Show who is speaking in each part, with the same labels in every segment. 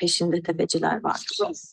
Speaker 1: Peşinde tefeciler var.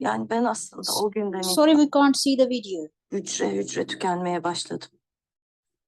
Speaker 1: Yani ben aslında o günden
Speaker 2: Sorry, we can't see the video.
Speaker 1: hücre hücre tükenmeye başladım.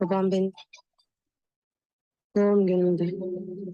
Speaker 1: Babam benim doğum günümde.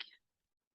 Speaker 1: ki.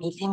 Speaker 1: milim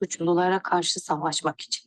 Speaker 1: Suçlulara karşı savaşmak için.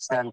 Speaker 3: Sen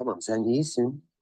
Speaker 3: Tamam sen iyisin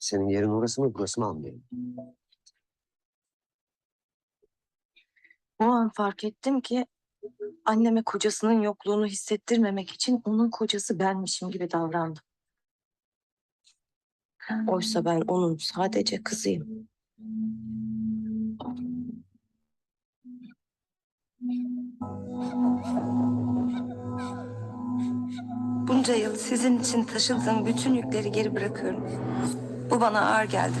Speaker 3: senin yerin orası mı burası mı anlayayım.
Speaker 1: o an fark ettim ki anneme kocasının yokluğunu hissettirmemek için onun kocası benmişim gibi davrandım. Oysa ben onun sadece kızıyım. Bunca yıl sizin için taşıdığım bütün yükleri geri bırakıyorum. Bu bana ağır geldi.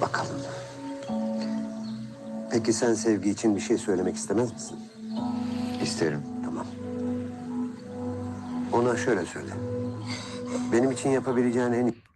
Speaker 3: Bakalım. Peki sen Sevgi için bir şey söylemek istemez misin?
Speaker 4: İsterim.
Speaker 3: Tamam. Ona şöyle söyle. Benim için yapabileceğin en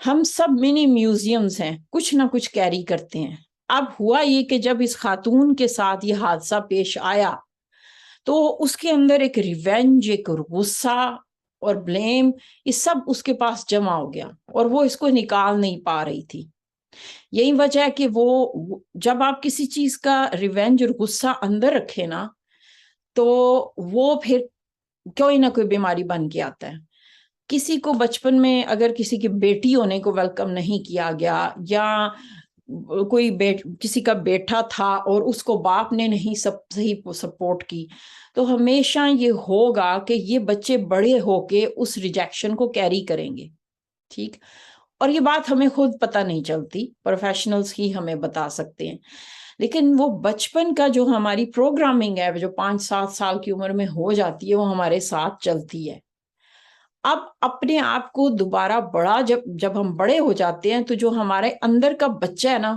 Speaker 5: ہم سب منی museums ہیں, کچھ نہ کچھ carry کرتے ہیں. اب ہوا یہ کہ جب اس خاتون کے ساتھ یہ حادثہ پیش آیا تو اس کے اندر ایک ریونج, ایک غصہ اور بلیم, یہ سب اس کے پاس جمع ہو گیا اور وہ اس کو نکال نہیں پا رہی تھی. یہی وجہ ہے کہ وہ جب آپ کسی چیز کا ریونج اور غصہ اندر رکھے نا تو وہ پھر کوئی نہ کوئی بیماری بن کے آتا ہے. کسی کو بچپن میں اگر کسی کی بیٹی ہونے کو ویلکم نہیں کیا گیا, یا کوئی کسی کا بیٹا تھا اور اس کو باپ نے نہیں صحیح سپورٹ کی, تو ہمیشہ یہ ہوگا کہ یہ بچے بڑے ہو کے اس ریجیکشن کو کیری کریں گے. ٹھیک, اور یہ بات ہمیں خود پتہ نہیں چلتی, پروفیشنلز ہی ہمیں بتا سکتے ہیں. لیکن وہ بچپن کا جو ہماری پروگرامنگ ہے, جو 5-7 سال کی عمر میں ہو جاتی ہے, وہ ہمارے ساتھ چلتی ہے. اب اپنے آپ کو دوبارہ جب ہم بڑے ہو جاتے ہیں تو جو ہمارے اندر کا بچہ ہے نا,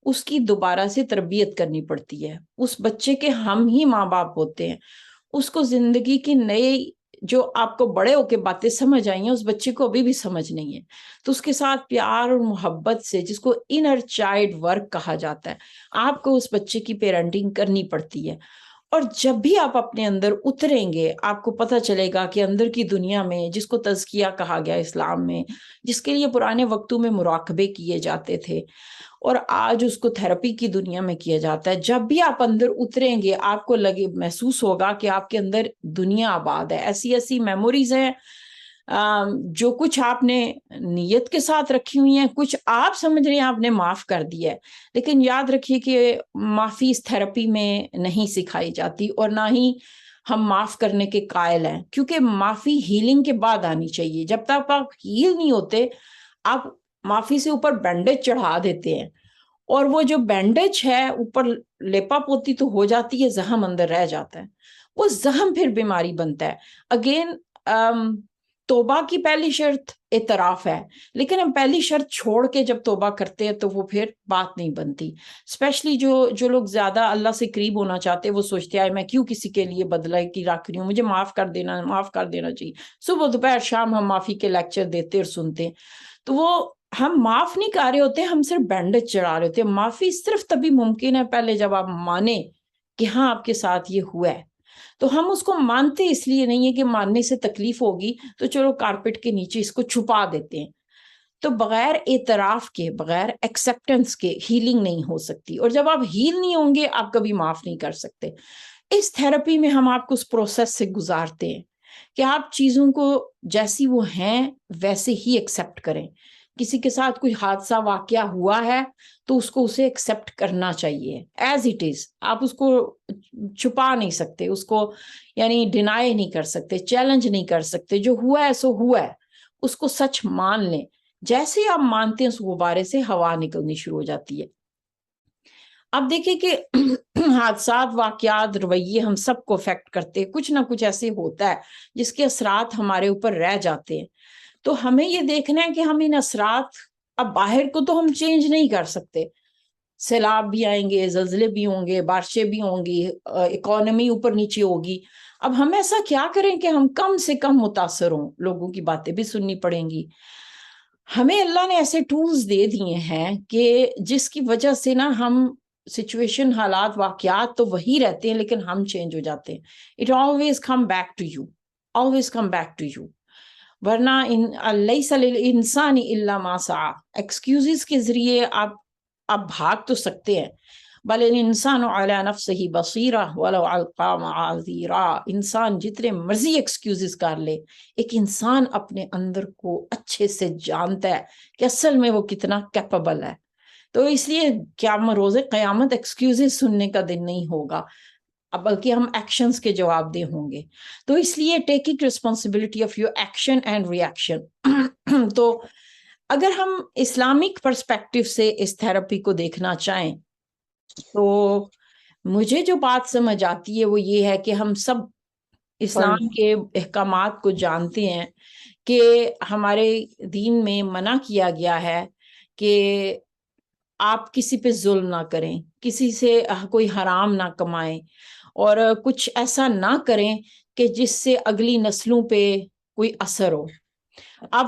Speaker 5: اس کی دوبارہ سے تربیت کرنی پڑتی ہے. اس بچے کے ہم ہی ماں باپ ہوتے ہیں. اس کو زندگی کی نئی جو آپ کو بڑے ہو کے باتیں سمجھ آئی ہیں, اس بچے کو ابھی بھی سمجھ نہیں ہے. تو اس کے ساتھ پیار اور محبت سے, جس کو انر چائلڈ ورک کہا جاتا ہے, آپ کو اس بچے کی پیرنٹنگ کرنی پڑتی ہے. اور جب بھی آپ اپنے اندر اتریں گے, آپ کو پتہ چلے گا کہ اندر کی دنیا میں, جس کو تزکیہ کہا گیا اسلام میں, جس کے لیے پرانے وقتوں میں مراقبے کیے جاتے تھے اور آج اس کو تھراپی کی دنیا میں کیا جاتا ہے, جب بھی آپ اندر اتریں گے آپ کو محسوس ہوگا کہ آپ کے اندر دنیا آباد ہے. ایسی میموریز ہیں جو کچھ آپ نے نیت کے ساتھ رکھی ہوئی ہیں, کچھ آپ سمجھ رہے ہیں آپ نے معاف کر دیا ہے. لیکن یاد رکھیے کہ معافی اس تھراپی میں نہیں سکھائی جاتی, اور نہ ہی ہم معاف کرنے کے قائل ہیں, کیونکہ معافی ہیلنگ کے بعد آنی چاہیے. جب تک آپ ہیل نہیں ہوتے, آپ معافی سے اوپر بینڈیج چڑھا دیتے ہیں, اور وہ جو بینڈیج ہے اوپر لیپا پوتی تو ہو جاتی ہے, زخم اندر رہ جاتا ہے, وہ زخم پھر بیماری بنتا ہے. اگین توبہ کی پہلی شرط اعتراف ہے, لیکن ہم پہلی شرط چھوڑ کے جب توبہ کرتے ہیں تو وہ پھر بات نہیں بنتی. اسپیشلی جو لوگ زیادہ اللہ سے قریب ہونا چاہتے ہیں, وہ سوچتے ہیں میں کیوں کسی کے لیے بدلہ کی رکھ رہی ہوں, مجھے معاف کر دینا چاہیے. صبح دوپہر شام ہم معافی کے لیکچر دیتے اور سنتے ہیں, تو وہ ہم معاف نہیں کر رہے ہوتے, ہم صرف بینڈیج چڑھا رہے ہوتے ہیں. معافی صرف تبھی ممکن ہے پہلے جب آپ مانیں کہ ہاں آپ کے ساتھ یہ ہوا ہے. تو ہم اس کو مانتے اس لیے نہیں ہے کہ ماننے سے تکلیف ہوگی تو چلو کارپٹ کے نیچے اس کو چھپا دیتے ہیں. تو بغیر اعتراف کے, بغیر ایکسیپٹنس کے ہیلنگ نہیں ہو سکتی, اور جب آپ ہیل نہیں ہوں گے آپ کبھی معاف نہیں کر سکتے. اس تھراپی میں ہم آپ کو اس پروسیس سے گزارتے ہیں کہ آپ چیزوں کو جیسی وہ ہیں ویسے ہی ایکسیپٹ کریں. کسی کے ساتھ کوئی حادثہ واقعہ ہوا ہے تو اس کو اسے ایکسیپٹ کرنا چاہیے ایز اٹ از. آپ اس کو چھپا نہیں سکتے, اس کو یعنی ڈینائی نہیں کر سکتے, چیلنج نہیں کر سکتے. جو ہوا ہے سو ہوا ہے, اس کو سچ مان لیں. جیسے آپ مانتے ہیں اس غبارے سے ہوا نکلنی شروع ہو جاتی ہے. اب دیکھیں کہ حادثات, واقعات, رویے ہم سب کو افیکٹ کرتے ہیں. کچھ نہ کچھ ایسے ہوتا ہے جس کے اثرات ہمارے اوپر رہ جاتے ہیں. تو ہمیں یہ دیکھنا ہے کہ ہم ان اثرات, اب باہر کو تو ہم چینج نہیں کر سکتے, سیلاب بھی آئیں گے, زلزلے بھی ہوں گے, بارشیں بھی ہوں گی, اکانومی اوپر نیچے ہوگی. اب ہم ایسا کیا کریں کہ ہم کم سے کم متاثر ہوں, لوگوں کی باتیں بھی سننی پڑیں گی. ہمیں اللہ نے ایسے ٹولز دے دیے ہیں کہ جس کی وجہ سے نا ہم سچویشن, حالات, واقعات تو وہی رہتے ہیں لیکن ہم چینج ہو جاتے ہیں. It always come back to you, always come back to you. ورنہ لیس للانسان الا ما سعی, ایکسکیوزز کے ذریعے آپ بھاگ تو سکتے ہیں. بل الانسان علی نفسہ بصیرہ ولو القی معاذیرا. انسان جتنے مرضی ایکسکیوزز کر لے, ایک انسان اپنے اندر کو اچھے سے جانتا ہے کہ اصل میں وہ کتنا کیپیبل ہے. تو اس لیے روز قیامت ایکسکیوزز سننے کا دن نہیں ہوگا, بلکہ ہم ایکشنز کے جواب دہ ہوں گے. تو اس لیے taking responsibility of your action and reaction. تو اگر ہم اسلامک پرسپیکٹو سے اس تھراپی کو دیکھنا چاہیں تو مجھے جو بات سمجھ آتی ہے وہ یہ ہے کہ ہم سب اسلام کے احکامات کو جانتے ہیں کہ ہمارے دین میں منع کیا گیا ہے کہ آپ کسی پہ ظلم نہ کریں, کسی سے کوئی حرام نہ کمائیں, اور کچھ ایسا نہ کریں کہ جس سے اگلی نسلوں پہ کوئی اثر ہو. اب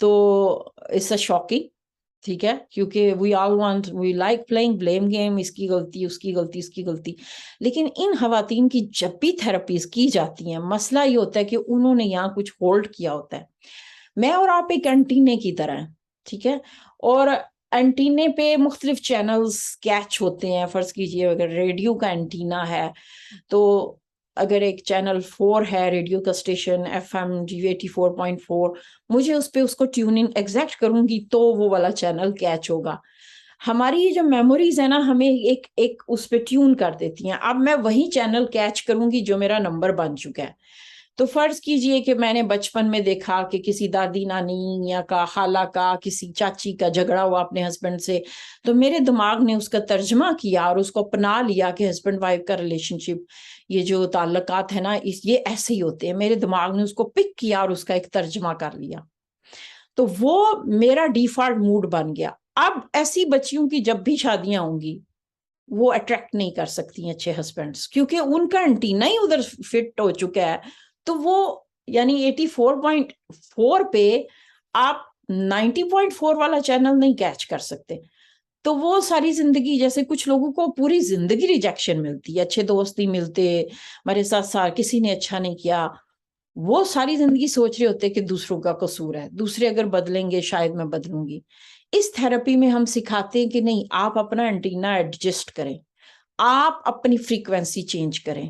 Speaker 5: تو اٹس اے شاکنگ, ٹھیک ہے, کیونکہ we like playing blame game, اس کی غلطی, اس کی غلطی, اس کی غلطی. لیکن ان خواتین کی جب بھی تھراپیز کی جاتی ہیں, مسئلہ یہ ہوتا ہے کہ انہوں نے یہاں کچھ ہولڈ کیا ہوتا ہے. میں اور آپ ایک اینٹینے کی طرح ہیں, ٹھیک ہے, اور اینٹینے پہ مختلف چینلز کیچ ہوتے ہیں. فرض کیجئے اگر ریڈیو کا اینٹینا ہے تو اگر ایک چینل 4 ہے ریڈیو کا اسٹیشن FM G84.4, مجھے اس پہ اس کو ٹیوننگ ایگزیکٹ کروں گی تو وہ والا چینل کیچ ہوگا. ہماری یہ جو میموریز ہے نا, ہمیں ایک اس پہ ٹیون کر دیتی ہیں. اب میں وہی چینل کیچ کروں گی جو میرا نمبر بن چکا ہے. تو فرض کیجئے کہ میں نے بچپن میں دیکھا کہ کسی دادی نانی یا کا خالہ کا کسی چاچی کا جھگڑا ہوا اپنے ہسبینڈ سے, تو میرے دماغ نے اس کا ترجمہ کیا اور اس کو اپنا لیا کہ ہسبینڈ وائف کا ریلیشن شپ, یہ جو تعلقات ہیں نا, یہ ایسے ہی ہوتے ہیں. میرے دماغ نے اس کو پک کیا اور اس کا ایک ترجمہ کر لیا, تو وہ میرا ڈیفالٹ موڈ بن گیا. اب ایسی بچیوں کی جب بھی شادیاں ہوں گی وہ اٹریکٹ نہیں کر سکتی اچھے ہسبینڈس, کیونکہ ان کا انٹینا ہی ادھر فٹ ہو چکا ہے. تو وہ یعنی 84.4 پہ آپ 90.4 والا چینل نہیں کیچ کر سکتے. تو وہ ساری زندگی, جیسے کچھ لوگوں کو پوری زندگی ریجیکشن ملتی ہے, اچھے دوست نہیں ملتے, ہمارے ساتھ کسی نے اچھا نہیں کیا, وہ ساری زندگی سوچ رہے ہوتے کہ دوسروں کا قصور ہے, دوسرے اگر بدلیں گے شاید میں بدلوں گی. اس تھراپی میں ہم سکھاتے ہیں کہ نہیں, آپ اپنا انٹینا ایڈجسٹ کریں, آپ اپنی فریکوینسی چینج کریں,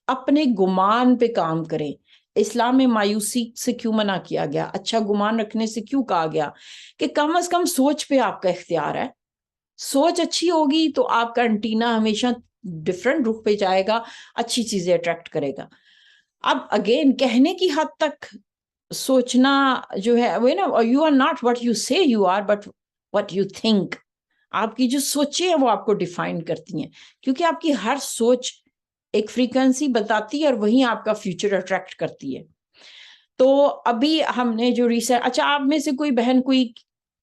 Speaker 5: اپنے گمان پہ کام کریں. اسلام میں مایوسی سے کیوں منع کیا گیا, اچھا گمان رکھنے سے کیوں کہا گیا کہ کم از کم سوچ پہ آپ کا اختیار ہے. سوچ اچھی ہوگی تو آپ کا انٹینا ہمیشہ ڈفرنٹ رخ پہ جائے گا, اچھی چیزیں اٹریکٹ کرے گا. اب اگین کہنے کی حد تک سوچنا جو ہے وہ نا, you are not what you say you are but what you think. آپ کی جو سوچیں ہیں وہ آپ کو ڈیفائن کرتی ہیں, کیونکہ آپ کی ہر سوچ ایک فریکوینسی بتاتی ہے اور وہیں آپ کا فیوچر اٹریکٹ کرتی ہے. تو ابھی ہم نے جو ریسرچ, اچھا آپ میں سے کوئی بہن کوئی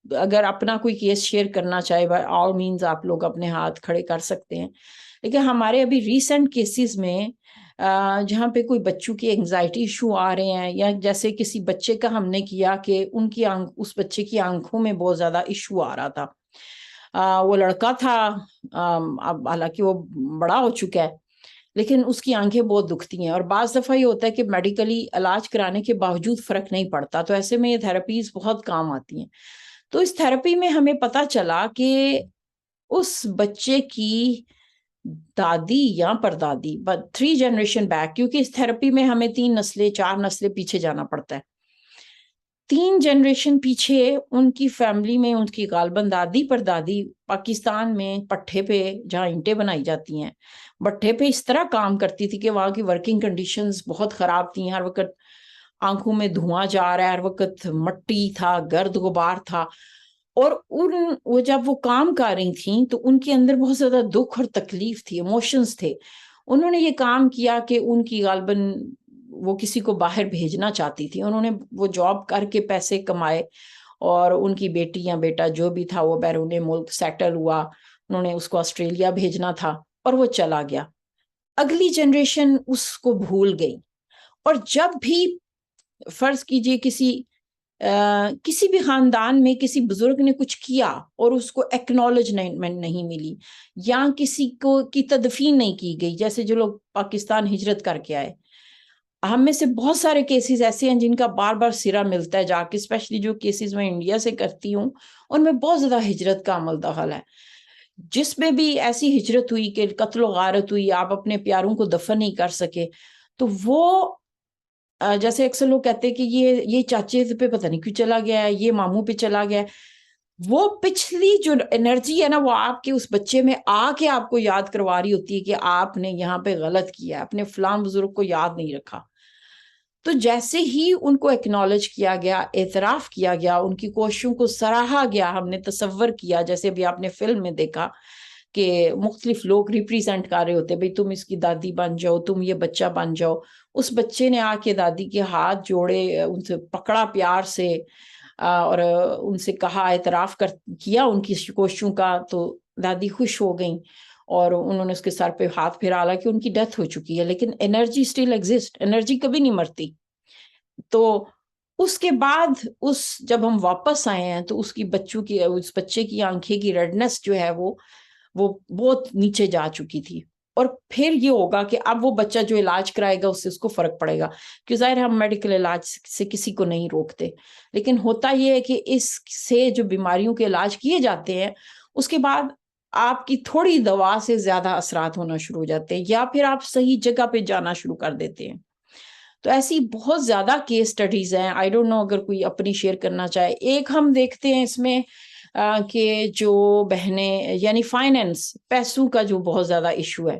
Speaker 5: اگر اپنا کوئی کیس شیئر کرنا چاہے, بائی آل مینز آپ لوگ اپنے ہاتھ کھڑے کر سکتے ہیں. لیکن ہمارے ابھی ریسنٹ کیسز میں جہاں پہ کوئی بچوں کی انگزائٹی ایشو آ رہے ہیں, یا جیسے کسی بچے کا ہم نے کیا کہ ان کی اس بچے کی آنکھوں میں بہت زیادہ ایشو آ رہا تھا. وہ لڑکا تھا, اب حالانکہ وہ بڑا ہو چکا ہے, لیکن اس کی آنکھیں بہت دکھتی ہیں, اور بعض دفعہ یہ ہوتا ہے کہ میڈیکلی علاج کرانے کے باوجود فرق نہیں پڑتا. تو ایسے میں یہ تھراپیز بہت کام آتی ہیں. تو اس تھراپی میں ہمیں پتہ چلا کہ اس بچے کی دادی یا پردادی 3 جنریشن بیک, کیونکہ اس تھراپی میں ہمیں 3 نسلیں 4 نسلیں پیچھے جانا پڑتا ہے. 3 جنریشن پیچھے ان کی فیملی میں ان کی غالباً دادی پردادی پاکستان میں پٹھے پہ, جہاں اینٹیں بنائی جاتی ہیں, بٹھے پہ اس طرح کام کرتی تھی کہ وہاں کی ورکنگ کنڈیشنز بہت خراب تھیں. ہر وقت آنکھوں میں دھواں جا رہا ہے, ہر وقت مٹی تھا, گرد غبار تھا. اور وہ جب وہ کام کر رہی تھیں تو ان کے اندر بہت زیادہ دکھ اور تکلیف تھی, ایموشنز تھے. انہوں نے یہ کام کیا کہ ان کی غالباً وہ کسی کو باہر بھیجنا چاہتی تھی. انہوں نے وہ جاب کر کے پیسے کمائے, اور ان کی بیٹی یا بیٹا جو بھی تھا وہ بیرون ملک سیٹل ہوا. انہوں نے اس کو آسٹریلیا بھیجنا تھا اور وہ چلا گیا. اگلی جنریشن اس کو بھول گئی, اور جب بھی فرض کیجئے کسی بھی خاندان میں کسی بزرگ نے کچھ کیا اور اس کو ایکنالجمنٹ نہیں ملی, یا کسی کو کی تدفین نہیں کی گئی, جیسے جو لوگ پاکستان ہجرت کر کے آئے, ہم میں سے بہت سارے کیسز ایسے ہیں جن کا بار بار سرا ملتا ہے جا کے, اسپیشلی جو کیسز میں انڈیا سے کرتی ہوں ان میں بہت زیادہ ہجرت کا عمل دخل ہے, جس میں بھی ایسی ہجرت ہوئی کہ قتل و غارت ہوئی, آپ اپنے پیاروں کو دفن نہیں کر سکے. تو وہ جیسے اکثر لوگ کہتے ہیں کہ یہ چاچے پہ پتہ نہیں کیوں چلا گیا ہے, یہ ماموں پہ چلا گیا ہے. وہ پچھلی جو انرجی ہے نا وہ آپ کے اس بچے میں آ کے آپ کو یاد کروا رہی ہوتی ہے کہ آپ نے یہاں پہ غلط کیا, اپنے فلاں بزرگ کو یاد نہیں رکھا. تو جیسے ہی ان کو ایکنالج کیا گیا, اعتراف کیا گیا, ان کی کوششوں کو سراہا گیا, ہم نے تصور کیا, جیسے ابھی آپ نے فلم میں دیکھا کہ مختلف لوگ ریپریزنٹ کر رہے ہوتے, بھئی تم اس کی دادی بن جاؤ, تم یہ بچہ بن جاؤ. اس بچے نے آ کے دادی کے ہاتھ جوڑے, ان سے پکڑا پیار سے, اور ان سے کہا, اعتراف کیا ان کی کوششوں کا. تو دادی خوش ہو گئیں اور انہوں نے اس کے سر پہ ہاتھ پھیرا, حالانکہ ان کی ڈیتھ ہو چکی ہے, لیکن انرجی اسٹل ایگزسٹ, انرجی کبھی نہیں مرتی. تو اس کے بعد جب ہم واپس آئے ہیں تو اس بچے کی آنکھیں کی ریڈنس جو ہے وہ بہت نیچے جا چکی تھی. اور پھر یہ ہوگا کہ اب وہ بچہ جو علاج کرائے گا اس کو فرق پڑے گا، کہ ظاہر ہم میڈیکل علاج سے کسی کو نہیں روکتے، لیکن ہوتا یہ ہے کہ اس سے جو بیماریوں کے علاج کیے جاتے ہیں اس کے بعد آپ کی تھوڑی دوا سے زیادہ اثرات ہونا شروع ہو جاتے ہیں، یا پھر آپ صحیح جگہ پہ جانا شروع کر دیتے ہیں. تو ایسی بہت زیادہ کیس سٹڈیز ہیں. آئی ڈونٹ نو اگر کوئی اپنی شیئر کرنا چاہے. ایک ہم دیکھتے ہیں اس میں کہ جو بہنیں یعنی فائنینس، پیسوں کا جو بہت زیادہ ایشو ہے،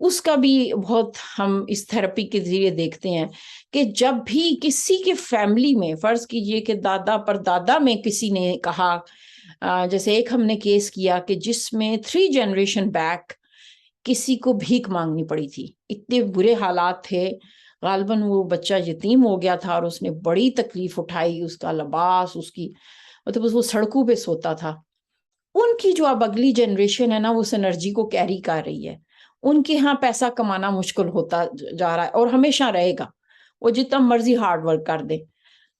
Speaker 5: اس کا بھی بہت ہم اس تھراپی کے ذریعے دیکھتے ہیں کہ جب بھی کسی کے فیملی میں فرض کیجئے کہ دادا پر دادا میں کسی نے کہا، جیسے ایک ہم نے کیس کیا کہ جس میں 3 جنریشن بیک کسی کو بھیک مانگنی پڑی تھی، اتنے برے حالات تھے، غالباً وہ بچہ یتیم ہو گیا تھا اور اس نے بڑی تکلیف اٹھائی، اس کا لباس، اس کی مطلب وہ سڑکوں پہ سوتا تھا. ان کی جو اب اگلی جنریشن ہے نا، وہ اس انرجی کو کیری کر رہی ہے. ان کے ہاں پیسہ کمانا مشکل ہوتا جا رہا ہے اور ہمیشہ رہے گا، وہ جتنا مرضی ہارڈ ورک کر دے.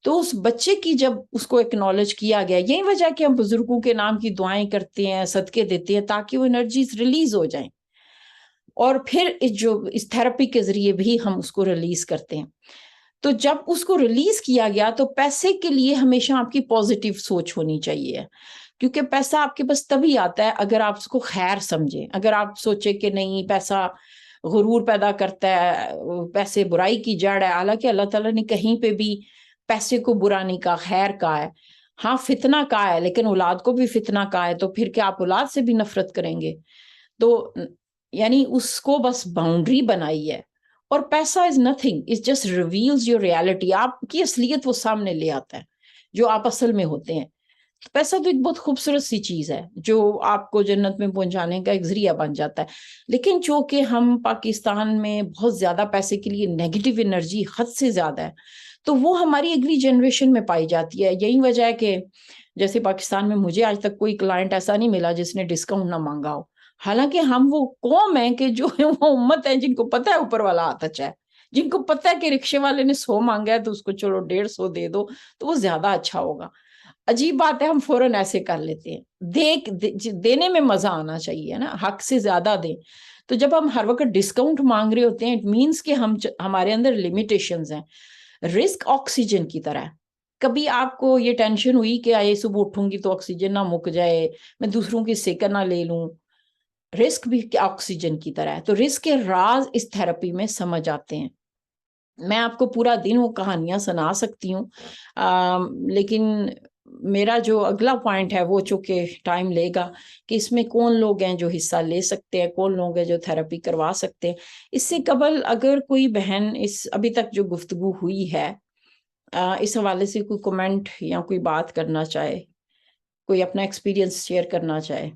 Speaker 5: تو اس بچے کی جب اس کو ایکنالج کیا گیا، یہی وجہ کہ ہم بزرگوں کے نام کی دعائیں کرتے ہیں، صدقے دیتے ہیں تاکہ وہ انرجیز ریلیز ہو جائیں، اور پھر اس تھراپی کے ذریعے بھی ہم اس کو ریلیز کرتے ہیں. تو جب اس کو ریلیز کیا گیا تو پیسے کے لیے ہمیشہ آپ کی پازیٹیو سوچ ہونی چاہیے، کیونکہ پیسہ آپ کے پاس تبھی آتا ہے اگر آپ اس کو خیر سمجھیں. اگر آپ سوچیں کہ نہیں پیسہ غرور پیدا کرتا ہے، پیسے برائی کی جڑ ہے، حالانکہ اللہ تعالیٰ نے کہیں پہ بھی پیسے کو برا نہیں کہا، خیر کہا ہے. ہاں فتنہ کہا ہے، لیکن اولاد کو بھی فتنہ کہا ہے، تو پھر کیا آپ اولاد سے بھی نفرت کریں گے؟ تو یعنی اس کو بس باؤنڈری بنائی ہے. اور پیسہ is nothing, it just reveals your reality. آپ کی اصلیت وہ سامنے لے آتا ہے جو آپ اصل میں ہوتے ہیں. پیسہ تو ایک بہت خوبصورت سی چیز ہے جو آپ کو جنت میں پہنچانے کا ایک ذریعہ بن جاتا ہے، لیکن چونکہ ہم پاکستان میں بہت زیادہ پیسے کے لیے نیگیٹو انرجی حد سے زیادہ ہے، تو وہ ہماری اگلی جنریشن میں پائی جاتی ہے. یہی وجہ ہے کہ جیسے پاکستان میں مجھے آج تک کوئی کلائنٹ ایسا نہیں ملا جس نے ڈسکاؤنٹ نہ مانگا ہو، حالانکہ ہم وہ قوم ہیں کہ جو وہ امت ہے جن کو پتہ ہے اوپر والا ہاتھ اچھا ہے، جن کو پتہ ہے کہ رکشے والے نے 100 مانگا ہے تو اس کو چلو 150 دے دو تو وہ زیادہ اچھا ہوگا. عجیب بات ہے، ہم فوراً ایسے کر لیتے ہیں. دینے میں مزہ آنا چاہیے نا، حق سے زیادہ دیں. تو جب ہم ہر وقت ڈسکاؤنٹ مانگ رہے ہوتے ہیں، اٹ مینس کہ ہمارے اندر لمیٹیشنز ہیں. رسک آکسیجن کی طرح ہے. کبھی آپ کو یہ ٹینشن ہوئی کہ آئے صبح اٹھوں گی تو آکسیجن نہ مک جائے، میں دوسروں کی سیکن نہ لے لوں. رسک بھی آکسیجن کی طرح ہے. تو رسک کے راز اس تھراپی میں سمجھ آتے ہیں. میں آپ کو پورا دن وہ کہانیاں سنا سکتی ہوں، لیکن میرا جو اگلا پوائنٹ ہے وہ چونکہ ٹائم لے گا کہ اس میں کون لوگ ہیں جو حصہ لے سکتے ہیں، کون لوگ ہیں جو تھراپی کروا سکتے ہیں. اس سے قبل اگر کوئی بہن ابھی تک جو گفتگو ہوئی ہے اس حوالے سے کوئی کمنٹ یا کوئی بات کرنا چاہے، کوئی اپنا ایکسپیرینس شیئر کرنا چاہے،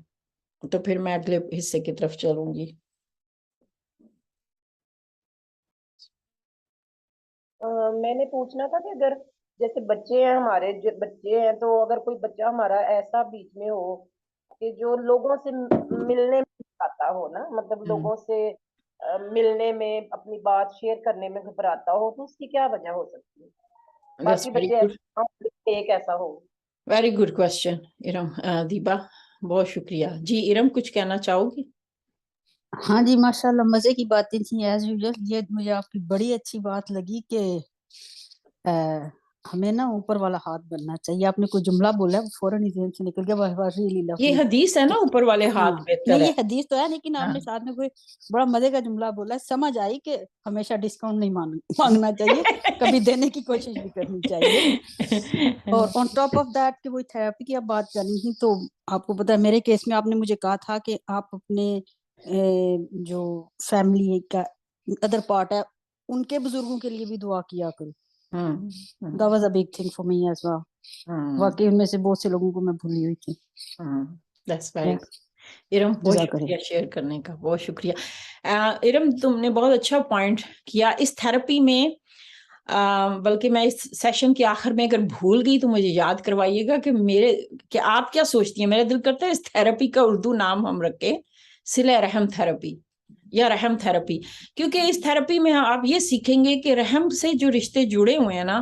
Speaker 5: تو پھر میں اگلے حصے کی طرف چلوں گی.
Speaker 6: میں نے پوچھنا تھا کہ اگر جیسے بچے ہیں ہمارے، جو بچے ہیں، تو اگر کوئی بچہ ہمارا ایسا بیچ میں ہو کہ جو لوگوں سے ملنے میں آتا ہو نا، مطلب لوگوں سے ملنے میں، اپنی بات شیئر کرنے میں گھبراتا ہو، تو اس کی کیا وجہ ہو سکتی ہے؟ باقی بچے ایک ایسا ہو.
Speaker 5: Very good question Iram. Deeba بہت شکریہ. جی ارم کچھ کہنا چاہو گی؟
Speaker 2: ہاں جی ماشاءاللہ مزے کی باتیں تھیں ایز یوزل. یہ مجھے آپ کی بڑی اچھی بات لگی کہ ہمیں نا اوپر والا ہاتھ بننا چاہیے. آپ نے کوئی جملہ بولا ہے فوراً ہی ذہن سے نکل گیا.
Speaker 5: یہ حدیث ہے نا، اوپر والے ہاتھ بہتر
Speaker 2: نہیں
Speaker 5: ہے.
Speaker 2: یہ حدیث تو ہے، لیکن آپ نے ساتھ میں کوئی بڑا مزے کا جملہ بولا ہے. سمجھ آئی کہ ہمیشہ ڈسکاؤنٹ نہیں مانگنا چاہیے، کبھی دینے کی کوشش بھی کرنی چاہیے. اور آن ٹاپ آف دیٹ کہ وہی تھراپی کی آپ بات کرنی تھی، تو آپ کو پتا ہے میرے کیس میں آپ نے مجھے کہا تھا کہ آپ اپنے جو فیملی کا ادر پارٹ ہے ان کے بزرگوں کے لیے بھی دعا کیا کرو. That was a big thing for me as well. واقعی ان میں سے بہت سے لوگوں کو میں بھولی ہوئی تھی.
Speaker 5: ارم بہت شکریہ شیئر کرنے کا، بہت شکریہ. ارم تم نے بہت اچھا پوائنٹ کیا. اس تھراپی میں بلکہ میں اس سیشن کے آخر میں اگر بھول گئی تو مجھے یاد کروائیے گا کہ آپ کیا سوچتی ہیں. میرا دل کرتا ہے اس تھراپی کا اردو نام ہم رکھیں صلہ رحم تھراپی یا رحم تھراپی، کیونکہ اس تھراپی میں آپ یہ سیکھیں گے کہ رحم سے جو رشتے جڑے ہوئے ہیں نا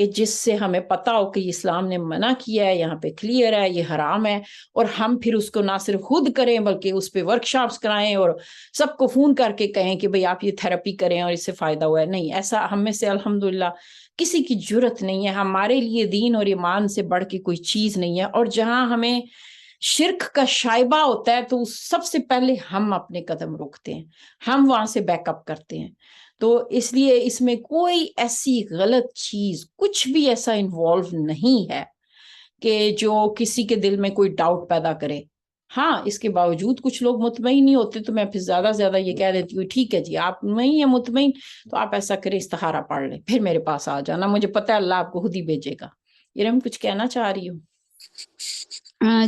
Speaker 5: کہ جس سے ہمیں پتا ہو کہ اسلام نے منع کیا ہے, یہاں پہ کلیئر ہے, یہ حرام ہے, اور ہم پھر اس کو نہ صرف خود کریں بلکہ اس پہ ورکشاپس کرائیں اور سب کو فون کر کے کہیں کہ بھئی آپ یہ تھراپی کریں اور اس سے فائدہ ہوا ہے. نہیں, ایسا ہم میں سے الحمدللہ کسی کی جرت نہیں ہے. ہمارے لیے دین اور ایمان سے بڑھ کے کوئی چیز نہیں ہے, اور جہاں ہمیں شرک کا شائبہ ہوتا ہے تو سب سے پہلے ہم اپنے قدم روکتے ہیں, ہم وہاں سے بیک اپ کرتے ہیں. تو اس لیے اس میں کوئی ایسی غلط چیز, کچھ بھی ایسا انوالو نہیں ہے کہ جو کسی کے دل میں کوئی ڈاؤٹ پیدا کرے. ہاں, اس کے باوجود کچھ لوگ مطمئن نہیں ہوتے تو میں پھر زیادہ زیادہ یہ کہہ دیتی ہوں, ٹھیک ہے جی آپ نہیں ہیں مطمئن تو آپ ایسا کریں, استخارہ پڑھ لیں, پھر میرے پاس آ جانا, مجھے پتہ ہے اللہ آپ کو خود ہی بھیجے گا. یہ کچھ کہنا چاہ رہی ہوں.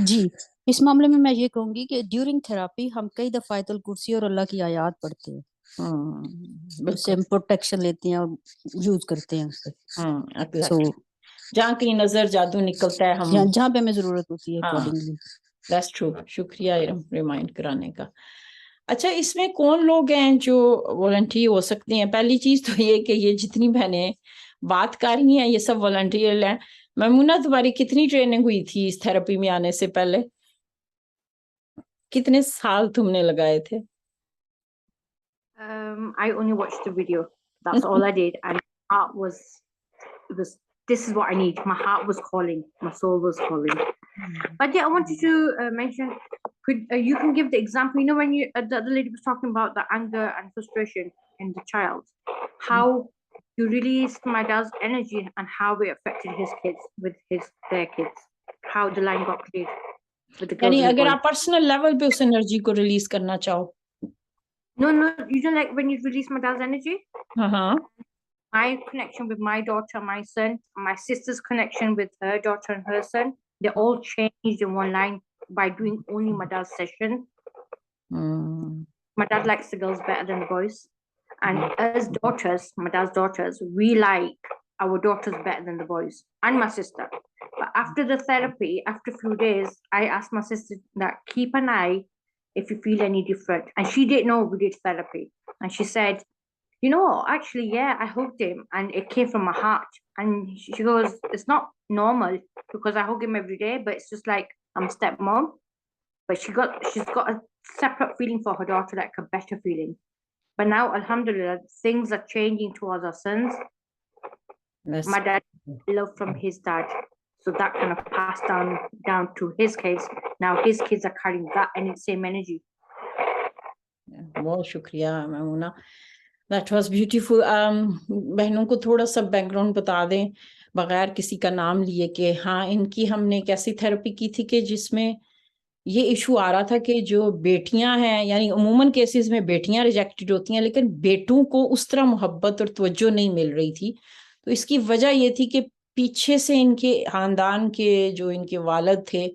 Speaker 2: جی, اس معاملے میں یہ کہوں گی کہ ڈیورنگ تھراپی ہم کئی دفعہ آیت الکرسی اور اللہ کی آیات پڑھتے ہیں, اس سے ہم پروٹیکشن لیتے ہیں اور یوز کرتے ہیں اس سے. سو
Speaker 5: جہاں کہیں نظر جادو نکلتا ہے ہم
Speaker 2: جہاں پہ ہمیں ضرورت ہوتی ہے اکارڈنگلی.
Speaker 5: That's true. شکریہ ریمائنڈ کرانے کا. اچھا, اس میں کون لوگ ہیں جو والنٹیئر ہو سکتے ہیں؟ پہلی چیز تو یہ کہ یہ جتنی بہنیں بات کر رہی ہیں یہ سب والنٹیئر ہیں. میمونہ, تمہاری کتنی ٹریننگ ہوئی تھی اس تھراپی میں آنے سے پہلے؟ کتنے سال تم نے لگائے تھے؟
Speaker 7: I only watched the video. That's all I did. And my heart was, this is what I need. My heart was calling. My soul was calling. But yeah, I wanted to mention, you can give the example, you know, when the other lady was talking about the anger and frustration in the child, how you released my dad's energy and how it affected his kids with their kids, how the line got cleared with the girls
Speaker 5: یعنی
Speaker 7: and the
Speaker 5: اگر
Speaker 7: boys.
Speaker 5: آپ personal level پہ اس energy کو release کرنا چاہو.
Speaker 7: No, you don't like when you release my dad's energy?
Speaker 5: ہاں,
Speaker 7: My connection with my daughter, my son, my sister's connection with her daughter and her son, they all changed in one line by doing only my dad's session. My dad likes the girls better than the boys. And as daughters, my dad's daughters, we like our daughters better than the boys and my sister. But after the therapy, after a few days, I asked my sister that keep an eye if you feel any different. And she didn't know we did therapy. And she said, you know, actually, yeah, I hugged him and it came from my heart. And she goes, it's not normal because I hug him every day, but it's just like I'm a stepmom. But she's got a separate feeling for her daughter, like a better feeling. But now, alhamdulillah, things are changing towards our sons. My dad love from his dad. So that kind of passed down to his kids. Now his kids are carrying that and same energy.
Speaker 5: بہت شکریہ Maimuna, that was beautiful. بہنوں کو تھوڑا سا back ground بتا دیں بغیر کسی کا نام لیے کہ ہاں ان کی ہم نے ایک ایسی تھراپی کی تھی کہ جس میں یہ ایشو آ رہا تھا کہ جو بیٹیاں ہیں, یعنی عموماً کیسز میں بیٹیاں ریجیکٹڈ ہوتی ہیں لیکن بیٹوں کو اس طرح محبت اور توجہ نہیں مل رہی تھی. تو اس کی وجہ یہ تھی کہ پیچھے سے ان کے خاندان کے جو ان کے والد تھے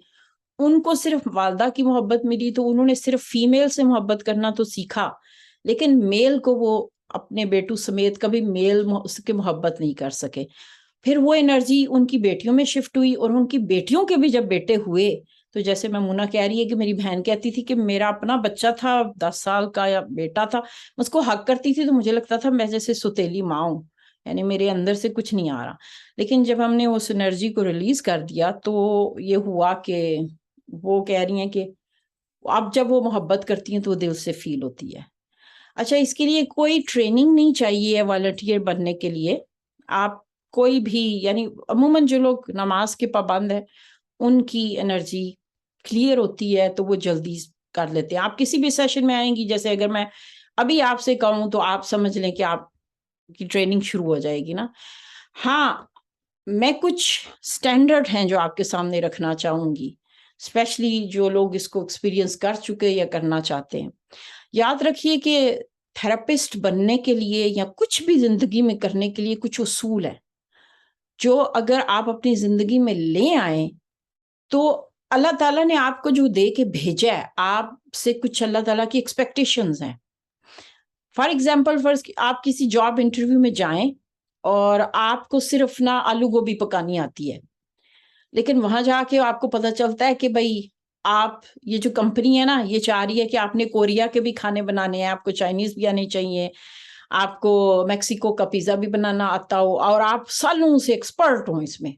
Speaker 5: ان کو صرف والدہ کی محبت ملی, تو انہوں نے صرف فیمیل سے محبت کرنا تو سیکھا لیکن میل کو وہ اپنے بیٹوں سمیت کبھی میل اس کے محبت نہیں کر سکے. پھر وہ انرجی ان کی بیٹیوں میں شفٹ ہوئی, اور ان کی بیٹیوں کے بھی جب بیٹے ہوئے تو جیسے میمونہ کہہ رہی ہے کہ میری بہن کہتی تھی کہ میرا اپنا بچہ تھا 10 سال کا یا بیٹا تھا, اس کو حق کرتی تھی تو مجھے لگتا تھا میں جیسے ستیلی ماں ہوں, یعنی میرے اندر سے کچھ نہیں آ رہا. لیکن جب ہم نے اس انرجی کو ریلیز کر دیا تو یہ ہوا کہ وہ کہہ رہی ہیں کہ اب جب وہ محبت کرتی ہیں تو وہ دل سے فیل ہوتی ہے. اچھا, اس کے لیے کوئی ٹریننگ نہیں چاہیے والنٹیئر بننے کے لیے. آپ کوئی بھی, یعنی عموماً جو لوگ نماز کے پابند ہیں ان کی انرجی کلیئر ہوتی ہے تو وہ جلدی کر لیتے ہیں. آپ کسی بھی سیشن میں آئیں گی, جیسے اگر میں ابھی آپ سے کہوں تو آپ سمجھ لیں کہ آپ کی ٹریننگ شروع ہو جائے گی نا. ہاں, میں کچھ سٹینڈرڈ ہیں جو آپ کے سامنے رکھنا چاہوں گی, اسپیشلی جو لوگ اس کو ایکسپیرینس کر چکے یا کرنا چاہتے ہیں. یاد رکھیے کہ تھراپسٹ بننے کے لیے یا کچھ بھی زندگی میں کرنے کے لیے کچھ اصول ہیں جو اگر آپ اپنی زندگی میں لے آئیں تو اللہ تعالیٰ نے آپ کو جو دے کے بھیجا ہے, آپ سے کچھ اللہ تعالیٰ کی ایکسپیکٹیشنز ہیں. فار ایگزامپل, فرض آپ کسی جاب انٹرویو میں جائیں اور آپ کو صرف نہ آلو گوبھی پکانی آتی ہے, لیکن وہاں جا کے آپ کو پتہ چلتا ہے کہ بھائی آپ یہ جو کمپنی ہے نا یہ چاہ رہی ہے کہ آپ نے کوریا کے بھی کھانے بنانے ہیں, آپ کو چائنیز بھی آنے چاہیے, آپ کو میکسیکو کا پیزا بھی بنانا آتا ہو اور آپ سالوں سے ایکسپرٹ ہوں اس میں,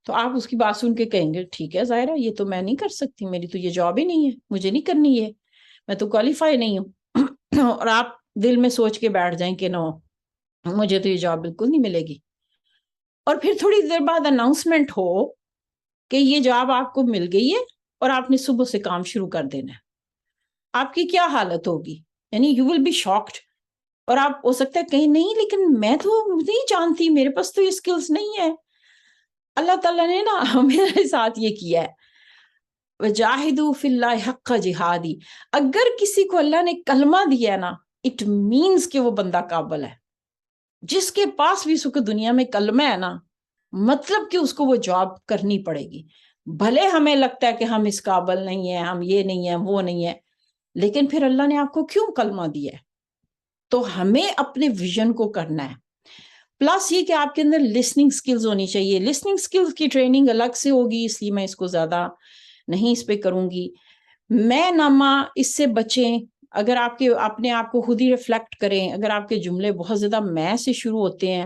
Speaker 5: تو آپ اس کی بات سن کے کہیں گے ٹھیک ہے ظاہرہ یہ تو میں نہیں کر سکتی, میری تو یہ جاب ہی نہیں ہے, مجھے نہیں کرنی ہے, میں تو کوالیفائی نہیں ہوں. اور آپ دل میں سوچ کے بیٹھ جائیں کہ نو مجھے تو یہ جاب بالکل نہیں ملے گی. اور پھر تھوڑی دیر بعد اناؤنسمنٹ ہو کہ یہ جاب آپ کو مل گئی ہے اور آپ نے صبح سے کام شروع کر دینا ہے, آپ کی کیا حالت ہوگی؟ یعنی یو ول بی شاکڈ. اور آپ ہو سکتا ہے کہیں نہیں لیکن میں تو نہیں جانتی, میرے پاس تو یہ اسکلز نہیں ہے. اللہ تعالیٰ نے نا میرے ساتھ یہ کیا ہے, وجاہدوا فی اللہ حق جہادی. اگر کسی کو اللہ نے کلمہ دیا ہے نا, اٹ مینز کہ وہ بندہ قابل ہے. جس کے پاس بھی سکھ دنیا میں کلمہ ہے نا, مطلب کہ اس کو وہ جاب کرنی پڑے گی. بھلے ہمیں لگتا ہے کہ ہم اس قابل نہیں ہیں, ہم یہ نہیں ہیں, وہ نہیں ہے, لیکن پھر اللہ نے آپ کو کیوں کلمہ دیا ہے؟ تو ہمیں اپنے ویژن کو کرنا ہے. پلس یہ کہ آپ کے اندر لسننگ سکلز ہونی چاہیے. لسننگ سکلز کی ٹریننگ الگ سے ہوگی, اس لیے میں اس کو زیادہ نہیں اس پہ کروں گی. میں نامہ اس سے بچیں. اگر آپ کے اپنے آپ کو خود ہی ریفلیکٹ کریں, اگر آپ کے جملے بہت زیادہ میں سے شروع ہوتے ہیں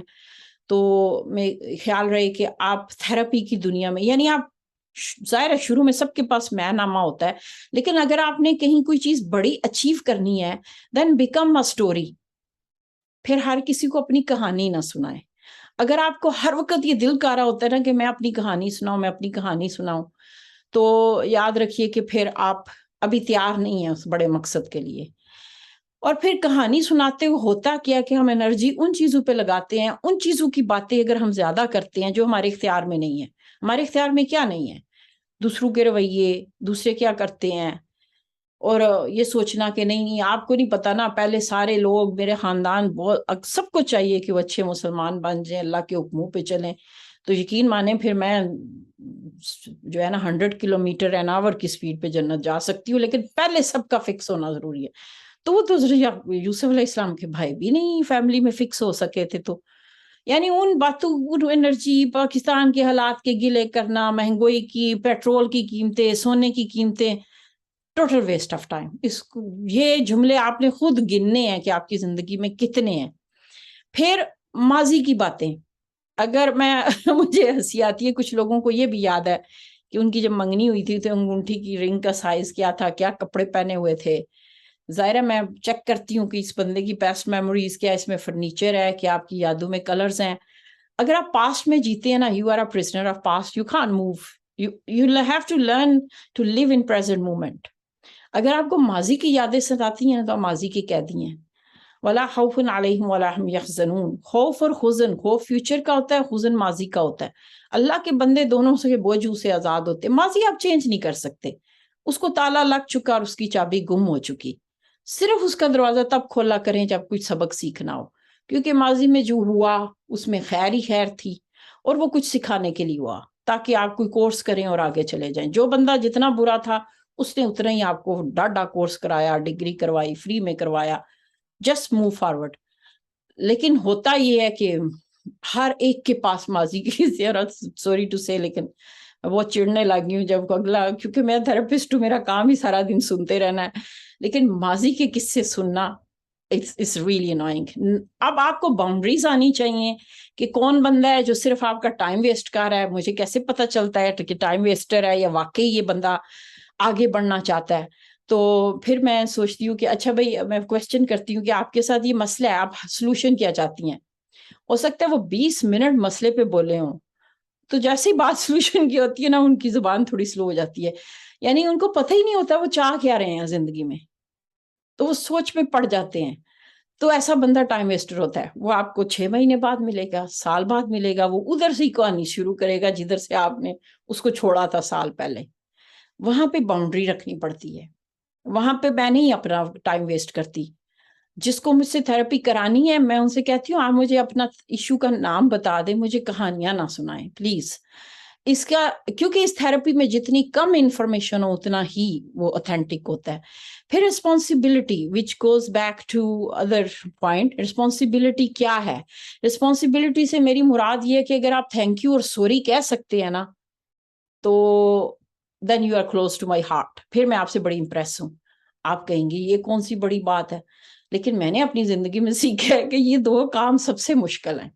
Speaker 5: تو میں خیال رہے کہ آپ تھراپی کی دنیا میں, یعنی آپ ظاہر ہے شروع میں سب کے پاس میں نامہ ہوتا ہے, لیکن اگر آپ نے کہیں کوئی چیز بڑی اچیو کرنی ہے دین بیکم اے اسٹوری. پھر ہر کسی کو اپنی کہانی نہ سنائیں. اگر آپ کو ہر وقت یہ دل کہہ رہا ہوتا ہے نا کہ میں اپنی کہانی سناؤں, میں اپنی کہانی سناؤں, تو یاد رکھیے کہ پھر آپ ابھی تیار نہیں ہیں اس بڑے مقصد کے لیے. اور پھر کہانی سناتے ہوئے ہوتا کیا کہ ہم انرجی ان چیزوں پہ لگاتے ہیں, ان چیزوں کی باتیں اگر ہم زیادہ کرتے ہیں جو ہمارے اختیار میں نہیں ہے. ہمارے اختیار میں کیا نہیں ہے؟ دوسروں کے رویے, دوسرے کیا کرتے ہیں, اور یہ سوچنا کہ نہیں آپ کو نہیں پتا نا, پہلے سارے لوگ میرے خاندان بہت سب کو چاہیے کہ وہ اچھے مسلمان بن جائیں, اللہ کے حکموں پہ چلیں. تو یقین مانیں پھر میں جو ہے نا 100 کلومیٹر این آور کی سپیڈ پہ جنت جا سکتی ہوں, لیکن پہلے سب کا فکس ہونا ضروری ہے. تو وہ تو یوسف علیہ السلام کے بھائی بھی نہیں فیملی میں فکس ہو سکے تھے. تو یعنی ان باتوں, ان انرجی, پاکستان کے حالات کے گلے کرنا, مہنگائی کی, پیٹرول کی قیمتیں, سونے کی قیمتیں, ٹوٹل ویسٹ آف ٹائم. یہ جملے آپ نے خود گننے ہیں کہ آپ کی زندگی میں کتنے ہیں. پھر ماضی کی باتیں, اگر مجھے ہنسی آتی ہے, کچھ لوگوں کو یہ بھی یاد ہے کہ ان کی جب منگنی ہوئی تھی تو انگوٹھی کی رنگ کا سائز کیا تھا, کیا کپڑے پہنے ہوئے تھے. ظاہر ہے میں چیک کرتی ہوں کہ اس بندے کی پاسٹ میموریز کیا, اس میں فرنیچر ہے, کہ آپ کی یادوں میں کلرز ہیں. اگر آپ پاسٹ میں جیتے ہیں نا, you are a prisoner of past, you can't move, you have to learn to live in present moment. اگر آپ کو ماضی کی یادیں ستاتی ہیں تو آپ ماضی کے قیدی ہیں. وَلَا خَوْفٌ عَلَيْهِمْ وَلَا هُمْ يَحْزَنُونَ. خوف اور حزن, خوف فیوچر کا ہوتا ہے, حزن ماضی کا ہوتا ہے. اللہ کے بندے دونوں سے بوجھوں سے آزاد ہوتے. ماضی آپ چینج نہیں کر سکتے, اس کو تالا لگ چکا اور اس کی چابی گم ہو چکی. صرف اس کا دروازہ تب کھولا کریں جب کچھ سبق سیکھنا ہو, کیونکہ ماضی میں جو ہوا اس میں خیر ہی خیر تھی, اور وہ کچھ سکھانے کے لیے ہوا تاکہ آپ کوئی کورس کریں اور آگے چلے جائیں. جو بندہ جتنا برا تھا اس نے اتنا ہی آپ کو ڈاڈا کورس کرایا, ڈگری کروائی, فری میں کروایا, جسٹ موو فارورڈ. لیکن ہوتا یہ ہے کہ ہر ایک کے پاس ماضی کی زیارت, سوری ٹو سے, لیکن بہت چڑنے لگی ہوں جب اگلا, کیونکہ میں تھراپسٹ ہوں, میرا کام ہی سارا دن سنتے رہنا ہے, لیکن ماضی کے قصے سننا it's really annoying. اب آپ کو باؤنڈریز آنی چاہیے کہ کون بندہ ہے جو صرف آپ کا ٹائم ویسٹ کر رہا ہے, مجھے کیسے پتا چلتا ہے کہ ٹائم ویسٹر ہے یا واقعی یہ بندہ آگے بڑھنا چاہتا ہے. تو پھر میں سوچتی ہوں کہ اچھا بھائی, میں کوشچن کرتی ہوں کہ آپ کے ساتھ یہ مسئلہ ہے, آپ سلوشن کیا چاہتی ہیں. ہو سکتا ہے وہ 20 منٹ مسئلے پہ بولے ہوں, تو جیسے ہی بات سلوشن کی ہوتی ہے نا, ان کی زبان تھوڑی سلو ہو جاتی ہے, یعنی ان کو پتہ ہی نہیں ہوتا وہ چاہ کیا رہے ہیں زندگی میں, تو وہ سوچ میں پڑ جاتے ہیں. تو ایسا بندہ ٹائم ویسٹر ہوتا ہے. وہ آپ کو 6 مہینے بعد ملے گا, سال بعد ملے گا, وہ ادھر سے ہی کہانی شروع کرے گا جدھر سے آپ نے اس کو چھوڑا تھا سال پہلے. وہاں پہ باؤنڈری رکھنی پڑتی ہے, وہاں پہ میں نہیں اپنا ٹائم ویسٹ کرتی. جس کو مجھ سے تھراپی کرانی ہے میں ان سے کہتی ہوں آپ مجھے اپنا ایشو کا نام بتا دیں, مجھے کہانیاں نہ سنائیں پلیز. اس کا کیونکہ اس تھراپی میں جتنی کم انفارمیشن ہو اتنا ہی وہ اوتھینٹک ہوتا ہے. پھر responsibility which goes back to other point. Responsibility کیا ہے؟ رسپانسبلٹی سے میری مراد یہ ہے کہ اگر آپ تھینک یو اور سوری کہہ سکتے ہیں نا, تو then you are close to my heart. پھر میں آپ سے بڑی امپریس ہوں. آپ کہیں گے یہ کون سی بڑی بات ہے, لیکن میں نے اپنی زندگی میں سیکھا ہے کہ یہ 2 کام سب سے مشکل ہیں،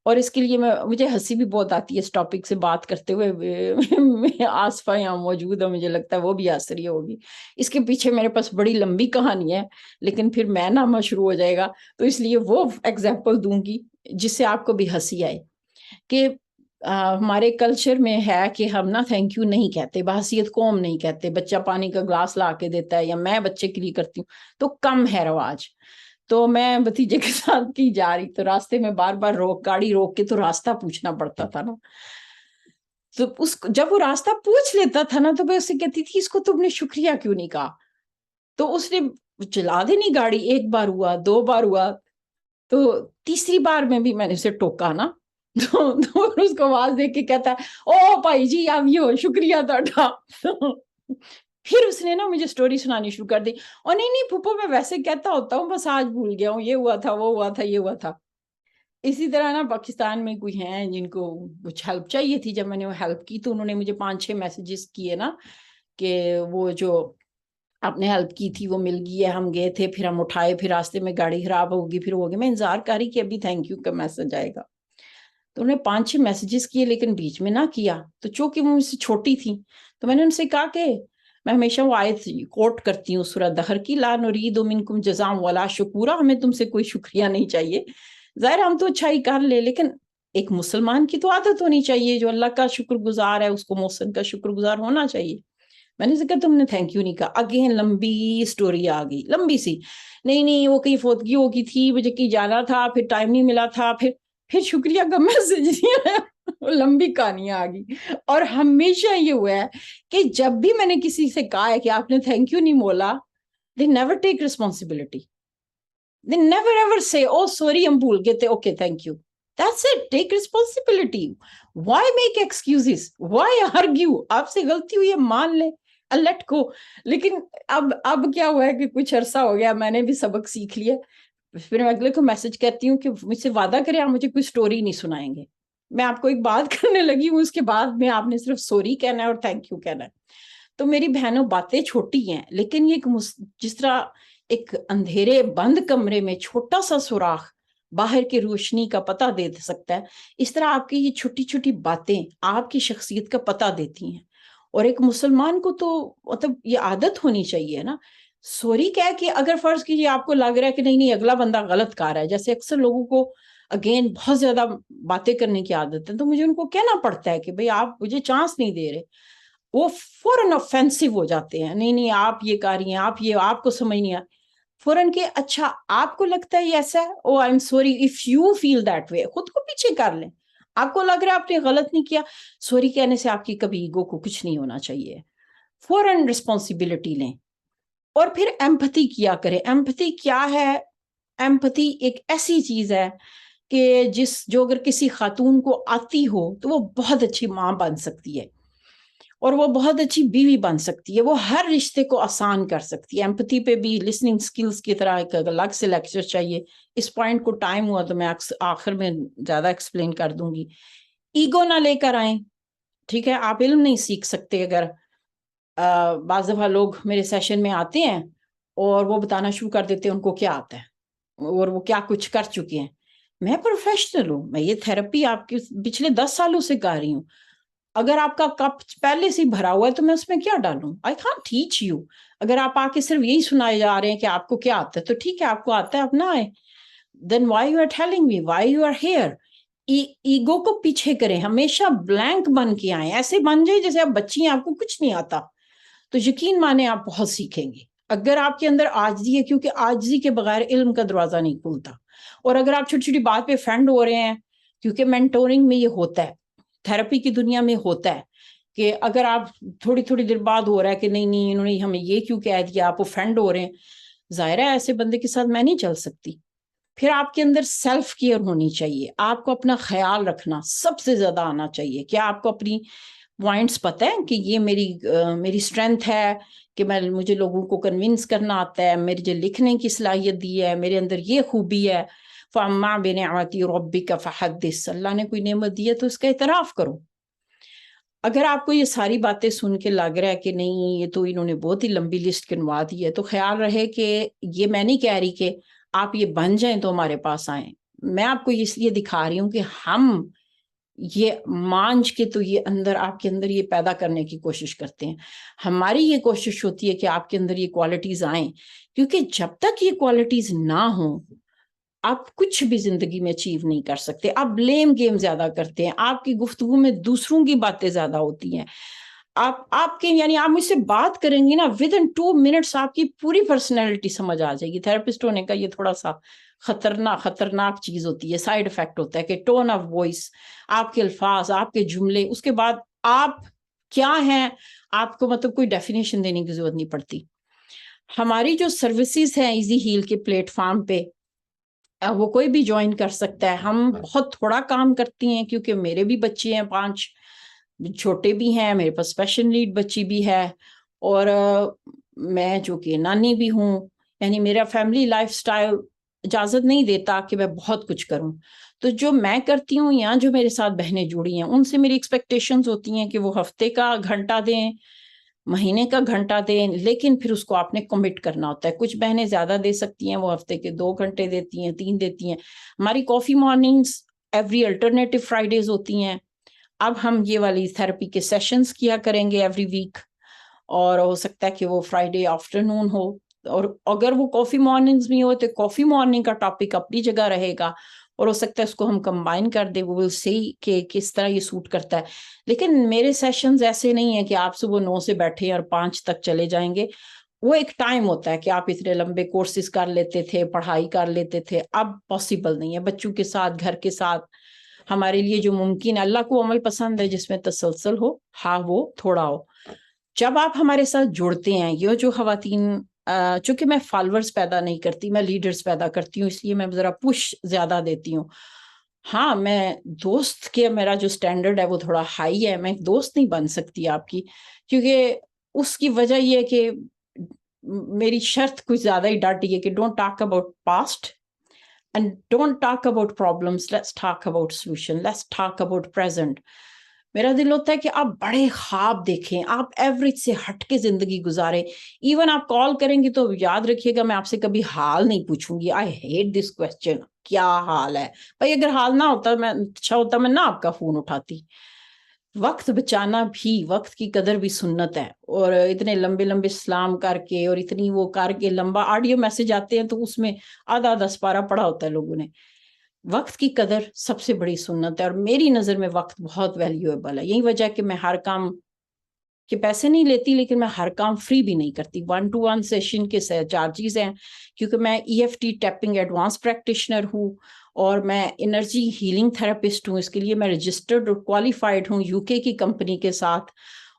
Speaker 5: اور اس کے لیے مجھے ہنسی بھی بہت آتی ہے اس ٹاپک سے بات کرتے ہوئے. آصفہ یہاں موجود ہے، مجھے لگتا ہے وہ بھی ہنس رہی ہوگی. اس کے پیچھے میرے پاس بڑی لمبی کہانی ہے، لیکن پھر میں نامہ شروع ہو جائے گا، تو اس لیے وہ ایگزامپل دوں گی جس سے آپ کو بھی ہنسی آئے کہ ہمارے کلچر میں ہے کہ ہم نا تھینک یو نہیں کہتے، بحیثیت قوم نہیں کہتے. بچہ پانی کا گلاس لا کے دیتا ہے یا میں بچے کے لیے کرتی ہوں تو کم ہے رواج. تو میں بھتیجے کے ساتھ کی جا رہی، تو راستے میں بار بار گاڑی روک کے تو راستہ پوچھنا پڑتا تھا نا. تو جب وہ راستہ پوچھ لیتا تھا نا تو میں اسے کہتی تھی اس کو تم نے شکریہ کیوں نہیں کہا. تو اس نے چلا دینی گاڑی، 1 بار ہوا، 2 بار ہوا، تو تیسری بار میں بھی میں نے اسے ٹوکا نا. تو اس کو آواز دے کے کہتا ہے او بھائی جی آپ یہ شکریہ تھا. پھر اس نے نا مجھے سٹوری سنانی شروع کر دی، اور نہیں پھوپھو میں ویسے کہتا ہوتا ہوں، بس آج بھول گیا ہوں، یہ ہوا تھا، وہ ہوا تھا، یہ ہوا تھا. اسی طرح نا پاکستان میں کوئی ہیں جن کو کچھ ہیلپ چاہیے تھی، جب میں نے وہ ہیلپ کی تو انہوں نے مجھے 5-6 میسیجز کیے نا کہ وہ جو آپ نے ہیلپ کی تھی وہ مل گئی ہے، ہم گئے تھے، پھر ہم اٹھائے، پھر راستے میں گاڑی خراب ہوگی، پھر ہوگی. میں انتظار کر رہی کہ ابھی تھینک یو کا میسج آئے گا. تو انہوں نے 5-6 میسیجز کیے لیکن بیچ میں نہ کیا. تو چونکہ وہ مجھ سے چھوٹی تھی تو میں نے ان سے کہا کہ میں ہمیشہ وہ آیت کوٹ کرتی ہوں سورہ دہر کی، لا نرید منکم جزاء ولا شکورا، ہمیں تم سے کوئی شکریہ نہیں چاہیے. ظاہر ہم تو اچھائی کر لے، لیکن ایک مسلمان کی تو عادت ہونی چاہیے، جو اللہ کا شکر گزار ہے اس کو محسن کا شکر گزار ہونا چاہیے. میں نے کہا تم نے تھینک یو نہیں کہا. اگین لمبی سٹوری آ گئی، لمبی سی، نہیں وہ کہیں فوتگی ہو گئی تھی، مجھے کہیں جانا تھا، پھر ٹائم نہیں ملا تھا، پھر شکریہ کا میسج نہیں آیا. لمبی کہانی آ گئی. اور ہمیشہ یہ ہوا ہے کہ جب بھی میں نے کسی سے کہا ہے کہ آپ نے تھینک یو نہیں بولا، they never take responsibility. They never ever say, oh sorry ہم بھول گئے تھے, okay thank you. That's it. Take responsibility. Why make excuses? Why argue? آپ سے غلطی ہوئی ہے مان لیں, let go. لیکن اب کیا ہوا ہے کہ کچھ عرصہ ہو گیا, میں نے بھی سبق سیکھ لیا. پھر میں اگلے کو میسج کرتی ہوں کہ مجھ سے وعدہ کریں آپ مجھے کوئی سٹوری نہیں سنائیں گے. میں آپ کو ایک بات کرنے لگی ہوں, اس کے بعد میں آپ نے صرف سوری کہنا ہے اور تھینک یو کہنا ہے. تو میری بہنوں باتیں چھوٹی ہیں, لیکن یہ جس طرح ایک اندھیرے بند کمرے میں چھوٹا سا سوراخ باہر کی روشنی کا پتہ دے سکتا ہے, اس طرح آپ کی یہ چھوٹی چھوٹی باتیں آپ کی شخصیت کا پتہ دیتی ہیں. اور ایک مسلمان کو تو مطلب یہ عادت ہونی چاہیے نا, سوری کہہ کے اگر فرض کیجیے آپ کو لگ رہا ہے کہ نہیں اگلا بندہ غلط کر رہا ہے, جیسے اکثر لوگوں کو اگین بہت زیادہ باتیں کرنے کی عادت ہے, تو مجھے ان کو کہنا پڑتا ہے کہ بھئی آپ مجھے چانس نہیں دے رہے. وہ فوراً آفینسو ہو جاتے ہیں, نہیں آپ یہ کر رہی ہیں, آپ کو سمجھ نہیں آ فوراً کہ اچھا آپ کو لگتا ہے یہ ایسا ہے, oh I am sorry if you feel that way. خود کو پیچھے کر لیں, آپ کو لگ رہا ہے آپ نے غلط نہیں کیا, سوری کہنے سے آپ کی کبھی ایگو کو کچھ نہیں ہونا چاہیے. فوراً رسپانسبلٹی لیں اور پھر ایمپتھی کیا کریں. ایمپتھی کیا ہے؟ ایمپتھی ایک ایسی چیز ہے کہ جو اگر کسی خاتون کو آتی ہو تو وہ بہت اچھی ماں بن سکتی ہے اور وہ بہت اچھی بیوی بن سکتی ہے, وہ ہر رشتے کو آسان کر سکتی ہے. ایمپتھی پہ بھی لسننگ سکلز کی طرح ایک الگ سے لیکچر چاہیے. اس پوائنٹ کو ٹائم ہوا تو میں آخر میں زیادہ ایکسپلین کر دوں گی. ایگو نہ لے کر آئیں, ٹھیک ہے, آپ علم نہیں سیکھ سکتے. اگر بعض دفعہ لوگ میرے سیشن میں آتے ہیں اور وہ بتانا شروع کر دیتے ہیں ان کو کیا آتا ہے اور وہ کیا کچھ کر چکے ہیں. میں پروفیشنل ہوں, میں یہ تھراپی آپ کے پچھلے 10 سالوں سے کر رہی ہوں. اگر آپ کا کپ پہلے سے بھرا ہوا ہے تو میں اس میں کیا ڈالوں؟ I can't teach you. اگر آپ آ کے صرف یہی سنائے جا رہے ہیں کہ آپ کو کیا آتا ہے تو ٹھیک ہے, آپ کو آتا ہے, آپ نہ آئے. Then why you are telling me? Why you are here? Ego کو پیچھے کریں, ہمیشہ بلینک بن کے آئیں. ایسے بن جائے جیسے آپ بچی ہیں, آپ کو کچھ نہیں آتا, تو یقین مانیں آپ بہت سیکھیں گے. اگر آپ کے اندر عاجزی ہے, کیونکہ عاجزی کے بغیر علم کا دروازہ نہیں کھلتا. اور اگر آپ چھوٹی چھوٹی بات پہ فینڈ ہو رہے ہیں, کیونکہ مینٹورنگ میں یہ ہوتا ہے, تھراپی کی دنیا میں ہوتا ہے کہ اگر آپ تھوڑی دیر بعد ہو رہا ہے کہ نہیں انہوں نے ہمیں یہ کیوں کہہ دیا, آپ افینڈ ہو رہے ہیں, ظاہر ہے ایسے بندے کے ساتھ میں نہیں چل سکتی. پھر آپ کے اندر سیلف کیئر ہونی چاہیے, آپ کو اپنا خیال رکھنا سب سے زیادہ آنا چاہیے. کیا آپ کو اپنی پوائنٹس پتہ ہے کہ یہ میری اسٹرینتھ ہے کہ مجھے لوگوں کو کنونس کرنا آتا ہے, میری جو لکھنے کی صلاحیت دی ہے, میرے اندر یہ خوبی ہے. فَأَمَّا بِنِعْمَةِ رَبِّكَ فَحَدِّثْ, اللہ نے کوئی نعمت دی ہے تو اس کا اعتراف کرو. اگر آپ کو یہ ساری باتیں سن کے لگ رہا ہے کہ نہیں یہ تو انہوں نے بہت ہی لمبی لسٹ گنوا دی ہے، تو خیال رہے کہ یہ میں نہیں کہہ رہی کہ آپ یہ بن جائیں تو ہمارے پاس آئیں. میں آپ کو اس لیے دکھا رہی ہوں کہ ہم یہ مانج کے تو یہ اندر آپ کے اندر یہ پیدا کرنے کی کوشش کرتے ہیں. ہماری یہ کوشش ہوتی ہے کہ آپ کے اندر یہ کوالٹیز آئیں، کیونکہ جب تک یہ کوالٹیز نہ ہوں آپ کچھ بھی زندگی میں اچیو نہیں کر سکتے. آپ بلیم گیم زیادہ کرتے ہیں، آپ کی گفتگو میں دوسروں کی باتیں زیادہ ہوتی ہیں. آپ کے یعنی آپ مجھ سے بات کریں گی نا ود ان 2 منٹس آپ کی پوری پرسنالٹی سمجھ آ جائے گی. تھراپسٹ ہونے کا یہ تھوڑا سا خطرناک چیز ہوتی ہے، سائیڈ افیکٹ ہوتا ہے کہ ٹون آف وائس، آپ کے الفاظ، آپ کے جملے، اس کے بعد آپ کیا ہیں آپ کو مطلب کوئی ڈیفینیشن دینے کی ضرورت نہیں پڑتی. ہماری جو سروسز ہیں ایزی ہیل کے پلیٹ فارم پہ وہ کوئی بھی جوائن کر سکتا ہے. ہم بہت تھوڑا کام کرتی ہیں کیونکہ میرے بھی بچے ہیں، 5 چھوٹے بھی ہیں، میرے پاس اسپیشل نیڈ بچی بھی ہے، اور میں جو کہ نانی بھی ہوں. یعنی میرا فیملی لائف سٹائل اجازت نہیں دیتا کہ میں بہت کچھ کروں. تو جو میں کرتی ہوں یا جو میرے ساتھ بہنیں جڑی ہیں ان سے میری ایکسپیکٹیشنز ہوتی ہیں کہ وہ ہفتے کا گھنٹہ دیں، مہینے کا گھنٹہ دیں، لیکن پھر اس کو آپ نے کمٹ کرنا ہوتا ہے. کچھ بہنیں زیادہ دے سکتی ہیں، وہ ہفتے کے 2 گھنٹے دیتی ہیں، 3 دیتی ہیں. ہماری کافی مارننگز ایوری الٹرنیٹو فرائیڈیز ہوتی ہیں. اب ہم یہ والی تھراپی کے سیشنز کیا کریں گے ایوری ویک، اور ہو سکتا ہے کہ وہ فرائیڈے آفٹرنون ہو، اور اگر وہ کافی مارننگز میں ہو تو کافی مارننگ کا ٹاپک اپنی جگہ رہے گا، اور ہو سکتا ہے اس کو ہم کمبائن کر دیں. وہ ول سی کہ کس طرح یہ سوٹ کرتا ہے. لیکن میرے سیشنز ایسے نہیں ہیں کہ آپ صبح 9 سے بیٹھے اور 5 تک چلے جائیں گے. وہ ایک ٹائم ہوتا ہے کہ آپ اتنے لمبے کورسز کر لیتے تھے، پڑھائی کر لیتے تھے، اب پاسبل نہیں ہے. بچوں کے ساتھ، گھر کے ساتھ ہمارے لیے جو ممکن ہے، اللہ کو عمل پسند ہے جس میں تسلسل ہو، ہاں وہ تھوڑا ہو. جب آپ ہمارے ساتھ جڑتے ہیں، یہ جو خواتین، چونکہ میں فالوورز پیدا نہیں کرتی، میں لیڈرز پیدا کرتی ہوں، اس لیے میں ذرا پش زیادہ دیتی ہوں. ہاں میں دوست کے میرا جو سٹینڈرڈ ہے وہ تھوڑا ہائی ہے، میں دوست نہیں بن سکتی آپ کی، کیونکہ اس کی وجہ یہ ہے کہ میری شرط کچھ زیادہ ہی ڈاٹی ہے کہ don't talk about past and don't talk about problems, let's talk about solution, let's talk about present. میرا دل ہوتا ہے کہ آپ بڑے خواب دیکھیں، آپ ایوریج سے ہٹ کے زندگی گزاریں. ایون آپ کال کریں گے تو یاد رکھیے گا میں آپ سے کبھی حال نہیں پوچھوں گی. آئی ہیٹ دس کوسچن، کیا حال ہے بھائی. اگر حال نہ ہوتا میں اچھا ہوتا میں نہ آپ کا فون اٹھاتی. وقت بچانا بھی، وقت کی قدر بھی سنت ہے. اور اتنے لمبے لمبے سلام کر کے اور اتنی وہ کر کے لمبا آڈیو میسج آتے ہیں تو اس میں آدھا 10 پارہ پڑھا ہوتا ہے لوگوں نے. وقت کی قدر سب سے بڑی سنت ہے، اور میری نظر میں وقت بہت ویلیویبل ہے. یہی وجہ ہے کہ میں ہر کام کے پیسے نہیں لیتی، لیکن میں ہر کام فری بھی نہیں کرتی. 1-to-1 سیشن کے چارجز ہیں، کیونکہ میں EFT ٹیپنگ ایڈوانس پریکٹیشنر ہوں، اور میں انرجی ہیلنگ تھراپسٹ ہوں. اس کے لیے میں رجسٹرڈ اور کوالیفائڈ ہوں UK کی کمپنی کے ساتھ،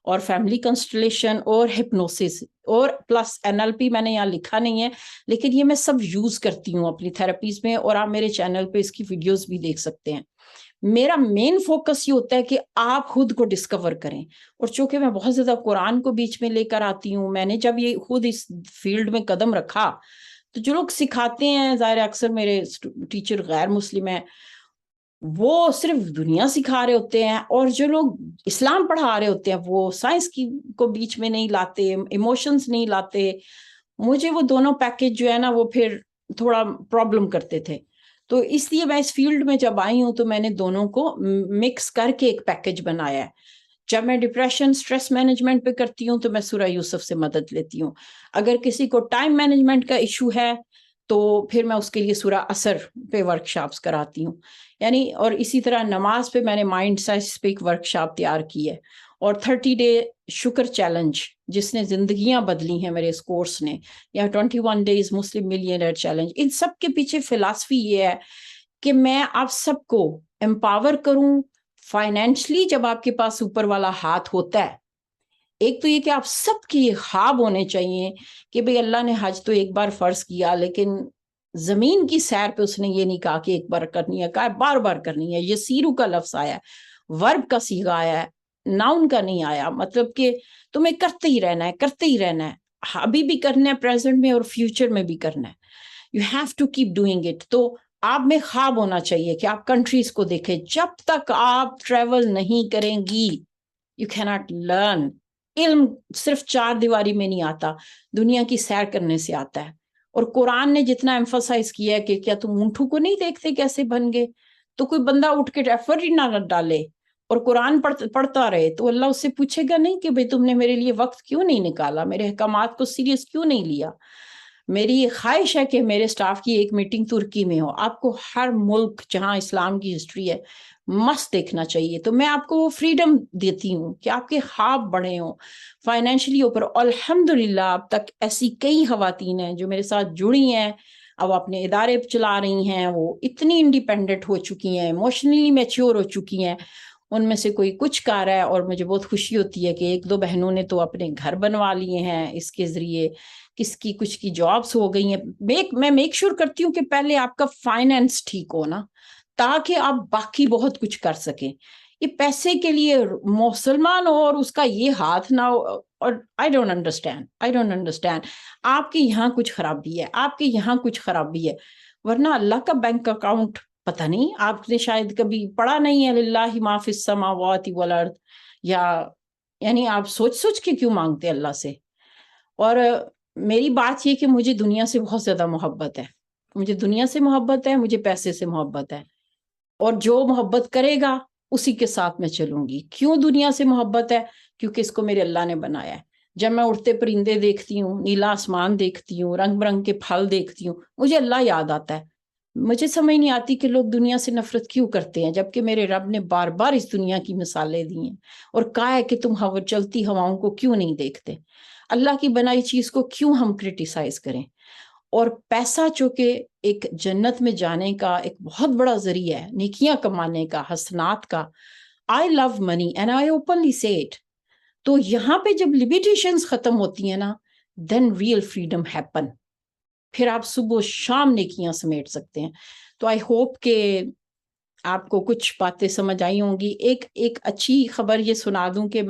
Speaker 5: اور فیملی کنسٹلیشن اور ہپنوسس اور پلس NLP میں نے یہاں لکھا نہیں ہے، لیکن یہ میں سب یوز کرتی ہوں اپنی تھراپیز میں، اور آپ میرے چینل پہ اس کی ویڈیوز بھی دیکھ سکتے ہیں. میرا مین فوکس یہ ہوتا ہے کہ آپ خود کو ڈسکور کریں. اور چونکہ میں بہت زیادہ قرآن کو بیچ میں لے کر آتی ہوں، میں نے جب یہ خود اس فیلڈ میں قدم رکھا تو جو لوگ سکھاتے ہیں، ظاہر اکثر میرے ٹیچر غیر مسلم ہیں، وہ صرف دنیا سکھا رہے ہوتے ہیں، اور جو لوگ اسلام پڑھا رہے ہوتے ہیں وہ سائنس کی کو بیچ میں نہیں لاتے، ایموشنز نہیں لاتے. مجھے وہ دونوں پیکج جو ہے نا وہ پھر تھوڑا پرابلم کرتے تھے. تو اس لیے میں اس فیلڈ میں جب آئی ہوں تو میں نے دونوں کو مکس کر کے ایک پیکج بنایا ہے. جب میں ڈپریشن سٹریس مینجمنٹ پہ کرتی ہوں تو میں سورہ یوسف سے مدد لیتی ہوں. اگر کسی کو ٹائم مینجمنٹ کا ایشو ہے تو پھر میں اس کے لیے سورہ عصر پہ ورکشاپس کراتی ہوں. یعنی اور اسی طرح نماز پہ میں نے مائنڈ سائنس پہ ایک ورکشاپ تیار کی ہے، اور 30 ڈے شکر چیلنج جس نے زندگیاں بدلی ہیں میرے اس کورس نے، یا 21 ڈیز مسلم ملینئر چیلنج. ان سب کے پیچھے فلسفی یہ ہے کہ میں آپ سب کو امپاور کروں فائنینشلی. جب آپ کے پاس اوپر والا ہاتھ ہوتا ہے، ایک تو یہ کہ آپ سب کے یہ خواب ہونے چاہیے کہ بھئی اللہ نے حج تو ایک بار فرض کیا، لیکن زمین کی سیر پہ اس نے یہ نہیں کہا کہ ایک بار کرنی ہے، کہا بار بار کرنی ہے. یسیرو کا لفظ آیا ہے، ورب کا صیغہ آیا ہے، ناؤن کا نہیں آیا. مطلب کہ تمہیں کرتے ہی رہنا ہے، کرتے ہی رہنا ہے، ابھی بھی کرنا ہے، پریزنٹ میں اور فیوچر میں بھی کرنا ہے. You have to keep doing it. تو آپ میں خواب ہونا چاہیے کہ آپ کنٹریز کو دیکھیں. جب تک آپ ٹریول نہیں کریں گی You cannot learn. علم صرف 4 دیواری میں نہیں آتا, دنیا کی سیر کرنے سے آتا ہے. اور قرآن نے جتنا ایمفسائز کیا ہے کہ کیا تم اونٹوں کو نہیں دیکھتے کیسے بن گئے, تو کوئی بندہ اٹھ کے ایفرٹ ہی نہ ڈالے اور قرآن پڑھتا رہے تو اللہ اس سے پوچھے گا نہیں کہ بھئی تم نے میرے لیے وقت کیوں نہیں نکالا, میرے احکامات کو سیریس کیوں نہیں لیا. میری یہ خواہش ہے کہ میرے سٹاف کی ایک میٹنگ ترکی میں ہو. آپ کو ہر ملک جہاں اسلام کی ہسٹری ہے مست دیکھنا چاہیے. تو میں آپ کو وہ فریڈم دیتی ہوں کہ آپ کے خواب بڑے ہوں فائنینشلی اوپر. الحمدللہ اب تک ایسی کئی خواتین ہیں جو میرے ساتھ جڑی ہیں, اب اپنے ادارے چلا رہی ہیں, وہ اتنی انڈیپینڈنٹ ہو چکی ہیں, ایموشنلی میچور ہو چکی ہیں. ان میں سے کوئی کچھ کر رہا ہے اور مجھے بہت خوشی ہوتی ہے کہ 1-2 بہنوں نے تو اپنے گھر بنوا لیے ہیں اس کے ذریعے, کس کی کچھ کی جابس ہو گئی ہیں. میں میک شور کرتی ہوں کہ پہلے آپ کا فائنینس ٹھیک ہو نا, تاکہ آپ باقی بہت کچھ کر سکیں. یہ پیسے کے لیے مسلمان ہو اور اس کا یہ ہاتھ نہ ہو, اور I don't understand. آپ کے یہاں کچھ خرابی ہے, آپ کے یہاں کچھ خرابی ہے, ورنہ اللہ کا بینک اکاؤنٹ پتہ نہیں, آپ نے شاید کبھی پڑھا نہیں ہے للہ ما فی السماوات والارض, یا یعنی آپ سوچ کے کیوں مانگتے ہیں اللہ سے. اور میری بات یہ کہ مجھے دنیا سے بہت زیادہ محبت ہے, مجھے دنیا سے محبت ہے, مجھے پیسے سے محبت ہے, اور جو محبت کرے گا اسی کے ساتھ میں چلوں گی. کیوں دنیا سے محبت ہے؟ کیونکہ اس کو میرے اللہ نے بنایا ہے. جب میں اڑتے پرندے دیکھتی ہوں, نیلا آسمان دیکھتی ہوں, رنگ برنگ کے پھل دیکھتی ہوں, مجھے اللہ یاد آتا ہے. مجھے سمجھ نہیں آتی کہ لوگ دنیا سے نفرت کیوں کرتے ہیں, جبکہ میرے رب نے بار بار اس دنیا کی مثالیں دی ہیں اور کہا ہے کہ تم چلتی ہواؤں کو کیوں نہیں دیکھتے. اللہ کی بنائی چیز کو کیوں ہم کرٹیسائز کریں. اور پیسہ چونکہ ایک جنت میں جانے کا ایک بہت بڑا ذریعہ ہے, نیکیاں کمانے کا, حسنات کا. I love money and I openly say it. تو یہاں پہ جب لمیٹیشنز ختم ہوتی ہیں نا, then real freedom happen. پھر آپ صبح و شام نیکیاں سمیٹ سکتے ہیں. تو I hope کہ آپ کو کچھ باتیں سمجھ آئی ہوں گی. ایک اچھی خبر یہ سنا دوں کہ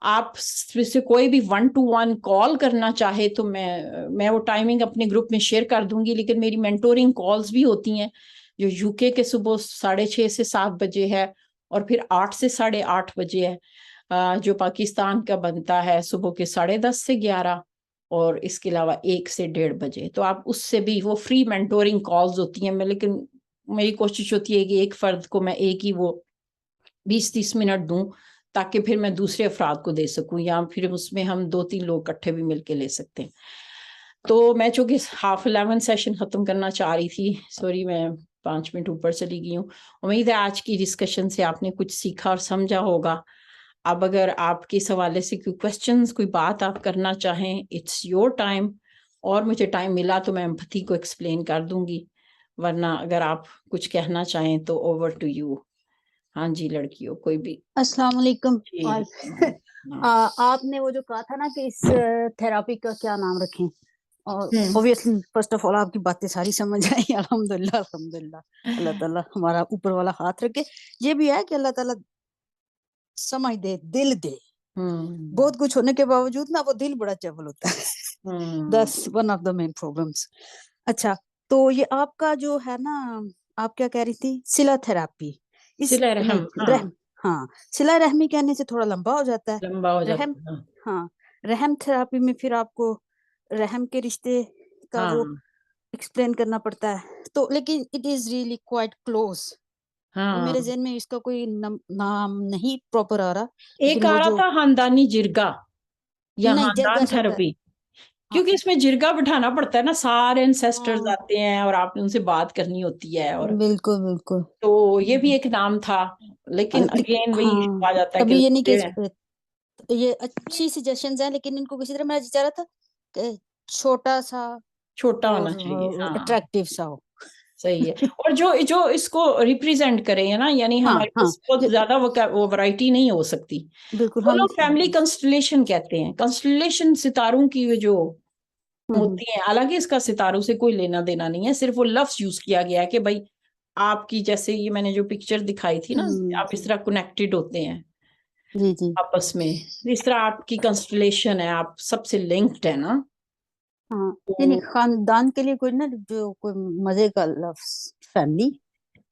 Speaker 5: آپ سے کوئی بھی 1-to-1 کال کرنا چاہے تو میں وہ ٹائمنگ اپنے گروپ میں شیئر کر دوں گی. لیکن میری مینٹورنگ کالز بھی ہوتی ہیں جو UK کے صبح 6:30 سے 7 بجے ہے, اور پھر 8 سے 8:30 بجے ہے, جو پاکستان کا بنتا ہے صبح کے 10:30 سے 11, اور اس کے علاوہ 1 سے 1:30 بجے. تو آپ اس سے بھی, وہ فری مینٹورنگ کالز ہوتی ہیں. لیکن میری کوشش ہوتی ہے کہ ایک فرد کو میں ایک ہی وہ 20-30 منٹ دوں, تاکہ پھر میں دوسرے افراد کو دے سکوں, یا پھر اس میں ہم 2-3 لوگ اکٹھے بھی مل کے لے سکتے ہیں. تو میں چونکہ 11:30 سیشن ختم کرنا چاہ رہی تھی, سوری میں 5 منٹ اوپر چلی گئی ہوں. امید ہے آج کی ڈسکشن سے آپ نے کچھ سیکھا اور سمجھا ہوگا. اب اگر آپ کے اس حوالے سے کوئی کویسچنز, کوئی بات آپ کرنا چاہیں, اٹس یور ٹائم, اور مجھے ٹائم ملا تو میں ایمپتھی کو ایکسپلین کر دوں گی, ورنہ اگر آپ کچھ کہنا چاہیں تو اوور ٹو یو. ہاں جی لڑکیوں کوئی بھی.
Speaker 2: السلام علیکم.
Speaker 5: جی
Speaker 2: آپ نے وہ جو کہا تھا نا کہ اس تھراپی کا کیا نام رکھیں, اور اوبویسلی فرسٹ آف آل آپ کی باتیں ساری سمجھ آئی. الحمدللہ الحمدللہ. اللہ تعالیٰ ہمارا اوپر والا ہاتھ رکھے. یہ بھی ہے کہ اللہ تعالیٰ سمجھ دے, دل دے. بہت کچھ ہونے کے باوجود نا وہ دل بڑا چاول ہوتا ہے. That's one of the main problems. اچھا, تو یہ آپ کا جو ہے نا, آپ کیا کہہ رہی تھی, صلہ تھراپی.
Speaker 5: صلہ رحم,
Speaker 2: ہاں صلہ رحمی کہنے سے تھوڑا لمبا ہو جاتا ہے.
Speaker 5: لمبا ہو جاتا
Speaker 2: رحم,
Speaker 5: ہے.
Speaker 2: ہاں رحم تھراپی میں پھر آپ کو رحم کے رشتے کا وہ ایکسپلین کرنا پڑتا ہے. تو لیکن it is really quite close. میرے ذہن میں اس کا کوئی نام نہیں پراپر آ رہا.
Speaker 5: ایک آ رہا تھا خاندانی جرگا یا خاندان تھراپی, کیونکہ اس میں جرگا بٹھانا پڑتا ہے نا, سارے انسیسٹرز آتے ہیں اور آپ نے ان سے بات کرنی ہوتی ہے. اور
Speaker 2: بالکل بالکل,
Speaker 5: تو یہ بھی ایک نام تھا, لیکن اگین وہی آ جاتا ہے
Speaker 2: ابھی یہ نہیں کہ یہ اچھی سجیشنز ہیں, لیکن ان کو کسی طرح میں چاہ رہا تھا کہ چھوٹا
Speaker 5: ہونا چاہیے,
Speaker 2: اٹریکٹیو سا ہو.
Speaker 5: صحیح ہے. اور جو اس کو ریپریزینٹ کرے نا, یعنی ہمارے پاس بہت زیادہ وہ ورائٹی نہیں ہو سکتی.
Speaker 2: بالکل,
Speaker 5: وہ لوگ فیملی کنسٹلیشن کہتے ہیں. کنسٹلیشن ستاروں کی جو ہوتی ہیں, حالانکہ اس کا ستاروں سے کوئی لینا دینا نہیں ہے, صرف وہ لفظ یوز کیا گیا ہے کہ بھائی آپ کی, جیسے یہ میں نے جو پکچر دکھائی تھی نا, آپ اس طرح کنیکٹڈ ہوتے ہیں
Speaker 2: جی جی
Speaker 5: آپس میں, اس طرح آپ کی کنسٹلیشن ہے, آپ سب سے لنکڈ ہے نا.
Speaker 2: ہاں, یعنی خاندان کے لیے کوئی نا جو کوئی مزے کا لفظ فیملی,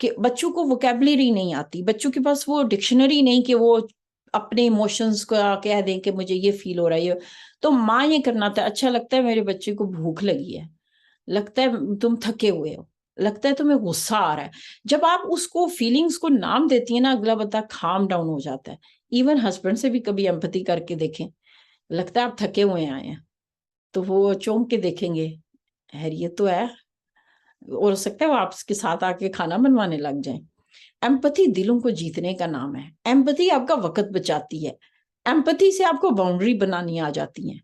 Speaker 5: کہ بچوں کو ووکیبلری نہیں آتی, بچوں کے پاس وہ ڈکشنری نہیں کہ وہ اپنے ایموشنز کو کہہ دیں کہ مجھے یہ فیل ہو رہا ہے. تو ماں یہ کرنا تھا, اچھا لگتا ہے میرے بچے کو بھوک لگی ہے, لگتا ہے تم تھکے ہوئے ہو, لگتا ہے تمہیں غصہ آ رہا ہے. جب آپ اس کو فیلنگز کو نام دیتی ہیں نا, اگلا بندہ کھام ڈاؤن ہو جاتا ہے. ایون ہسبینڈ سے بھی کبھی ایمپتھی کر کے دیکھیں, لگتا ہے آپ تھکے ہوئے آئے ہیں تو وہ چونک کے دیکھیں گے خیریت تو ہے, اور ہو سکتا ہے وہ آپ کے ساتھ آ کے کھانا بنوانے لگ جائیں. ایمپتھی دلوں کو جیتنے کا نام ہے. ایمپتھی آپ کا وقت بچاتی ہے. ایمپتھی سے آپ کو باؤنڈری بنانی آ جاتی ہیں.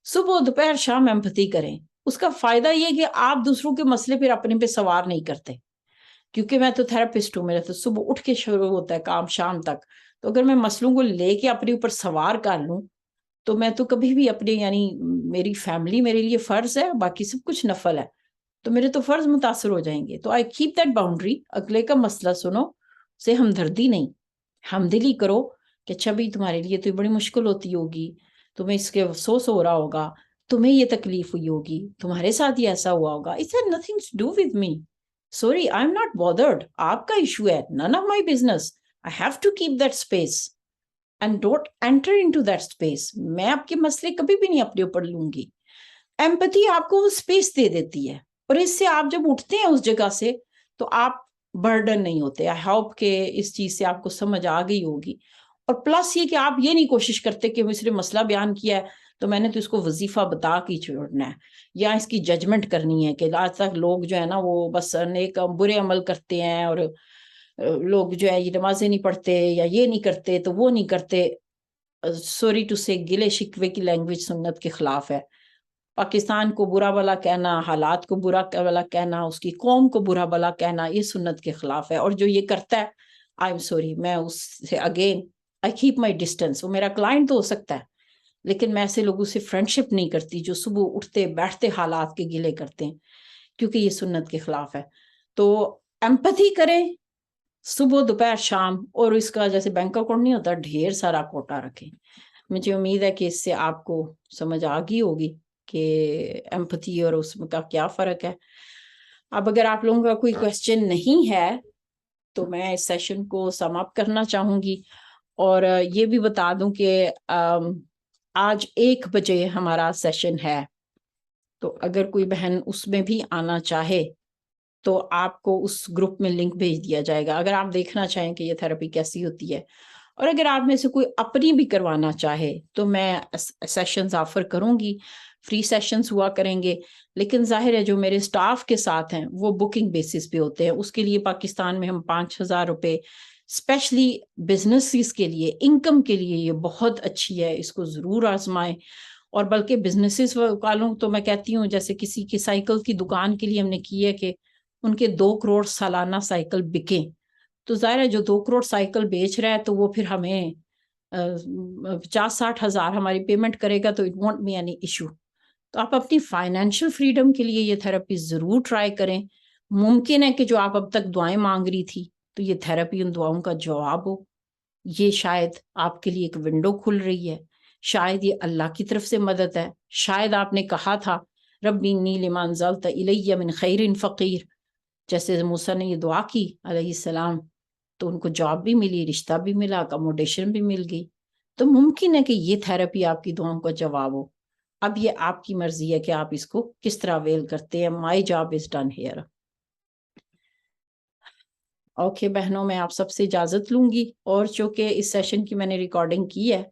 Speaker 5: صبح دوپہر شام ایمپتھی کریں. اس کا فائدہ یہ کہ آپ دوسروں کے مسئلے پھر اپنے پہ سوار نہیں کرتے, کیونکہ میں تو تھراپسٹ ہوں, میرا تو صبح اٹھ کے شروع ہوتا ہے کام شام تک. تو اگر میں مسئلوں کو لے کے اپنے اوپر سوار کر لوں تو میں تو کبھی بھی اپنے, یعنی میری فیملی میرے لیے فرض ہے, باقی سب کچھ نفل ہے, تو میرے تو فرض متاثر ہو جائیں گے. تو آئی کیپ دیٹ باؤنڈری. اگلے کا مسئلہ سنو, اسے ہمدردی نہیں, ہمدلی کرو کہ اچھا بھائی تمہارے لیے تو بڑی مشکل ہوتی ہوگی, تمہیں اس کے افسوس ہو رہا ہوگا, تمہیں یہ تکلیف ہوئی ہوگی, تمہارے ساتھ یہ ایسا ہوا ہوگا. It had nothing to do with me. Sorry, I'm not bothered. آپ کا ایشو ہے, none of my business. I have to keep that space. And don't enter into that space. میں آپ کے مسئلے کبھی بھی نہیں اپنے اوپر لوں گی. ایمپتھی آپ کو وہ اسپیس دے دیتی ہے, اور اس سے آپ جب اٹھتے ہیں اس جگہ سے تو آپ برڈن نہیں ہوتے. آئی ہوپ کہ اس چیز سے آپ کو سمجھ آ گئی ہوگی. اور پلس یہ کہ آپ یہ نہیں کوشش کرتے کہ صرف مسئلہ بیان کیا ہے تو میں نے تو اس کو وظیفہ بتا کے چھوڑنا ہے, یا اس کی ججمنٹ کرنی ہے کہ آج تک لوگ جو ہے نا وہ بس نیک برے عمل کرتے ہیں, اور لوگ جو ہے یہ نمازیں نہیں پڑھتے یا یہ نہیں کرتے تو وہ نہیں کرتے. سوری ٹو سے گلے شکوے کی لینگویج سنت کے خلاف ہے. پاکستان کو برا بلا کہنا, حالات کو برا بلا کہنا, اس کی قوم کو برا بلا کہنا, یہ سنت کے خلاف ہے. اور جو یہ کرتا ہے, آئی ایم سوری, میں اس سے again I keep my distance. وہ میرا کلائنٹ تو ہو سکتا ہے, لیکن میں ایسے لوگوں سے فرینڈشپ نہیں کرتی جو صبح اٹھتے بیٹھتے حالات کے گلے کرتے ہیں, کیونکہ یہ سنت کے خلاف ہے. تو ایمپتھی کریں صبح دوپہر شام, اور اس کا جیسے بینک اکاؤنٹ نہیں ہوتا ڈھیر سارا کوٹا رکھیں. مجھے امید ہے کہ اس سے آپ کو سمجھ آ گئی ہوگی کہ ایمپتھی اور اس کا کیا فرق ہے. اب اگر آپ لوگوں کا کوئی کوشچن نہیں ہے تو میں اس سیشن کو سم اپ کرنا چاہوں گی, اور یہ بھی بتا دوں کہ آج 1 بجے ہمارا سیشن ہے, تو اگر کوئی بہن اس میں بھی آنا چاہے تو آپ کو اس گروپ میں لنک بھیج دیا جائے گا, اگر آپ دیکھنا چاہیں کہ یہ تھراپی کیسی ہوتی ہے. اور اگر آپ میں سے کوئی اپنی بھی کروانا چاہے تو میں سیشنز آفر کروں گی, فری سیشنز ہوا کریں گے. لیکن ظاہر ہے جو میرے سٹاف کے ساتھ ہیں وہ بکنگ بیسس پہ ہوتے ہیں. اس کے لیے پاکستان میں ہم 5,000 روپے اسپیشلی بزنسز کے لیے, انکم کے لیے یہ بہت اچھی ہے, اس کو ضرور آزمائیں. اور بلکہ بزنسز والوں تو میں کہتی ہوں, جیسے کسی کی سائیکل کی دکان کے لیے ہم نے کی ہے کہ ان کے 2 کروڑ سالانہ سائیکل بکیں, تو ظاہر ہے جو 2 کروڑ سائیکل بیچ رہا ہے تو وہ پھر ہمیں 50-60 ہزار ہماری پیمنٹ کرے گا, تو it won't be any issue. تو آپ اپنی فائنینشیل فریڈم کے لیے یہ تھراپی ضرور ٹرائی کریں. ممکن ہے کہ جو آپ اب تک دعائیں مانگ رہی تھی تو یہ تھراپی ان دعاؤں کا جواب ہو. یہ شاید آپ کے لیے ایک ونڈو کھل رہی ہے, شاید یہ اللہ کی طرف سے مدد ہے. شاید آپ نے کہا تھا ربی انی لما انزلت الی من خیر فقیر, جیسے موسیٰ نے یہ دعا کی علیہ السلام, تو ان کو جاب بھی ملی, رشتہ بھی ملا, اکاموڈیشن بھی مل گئی. تو ممکن ہے کہ یہ تھراپی آپ کی دعاؤں کا جواب ہو. اب یہ آپ کی مرضی ہے کہ آپ اس کو کس طرح ویل کرتے ہیں. My job is done here. Okay بہنوں, میں آپ سب سے اجازت لوں گی, اور چونکہ اس سیشن کی میں نے ریکارڈنگ کی ہے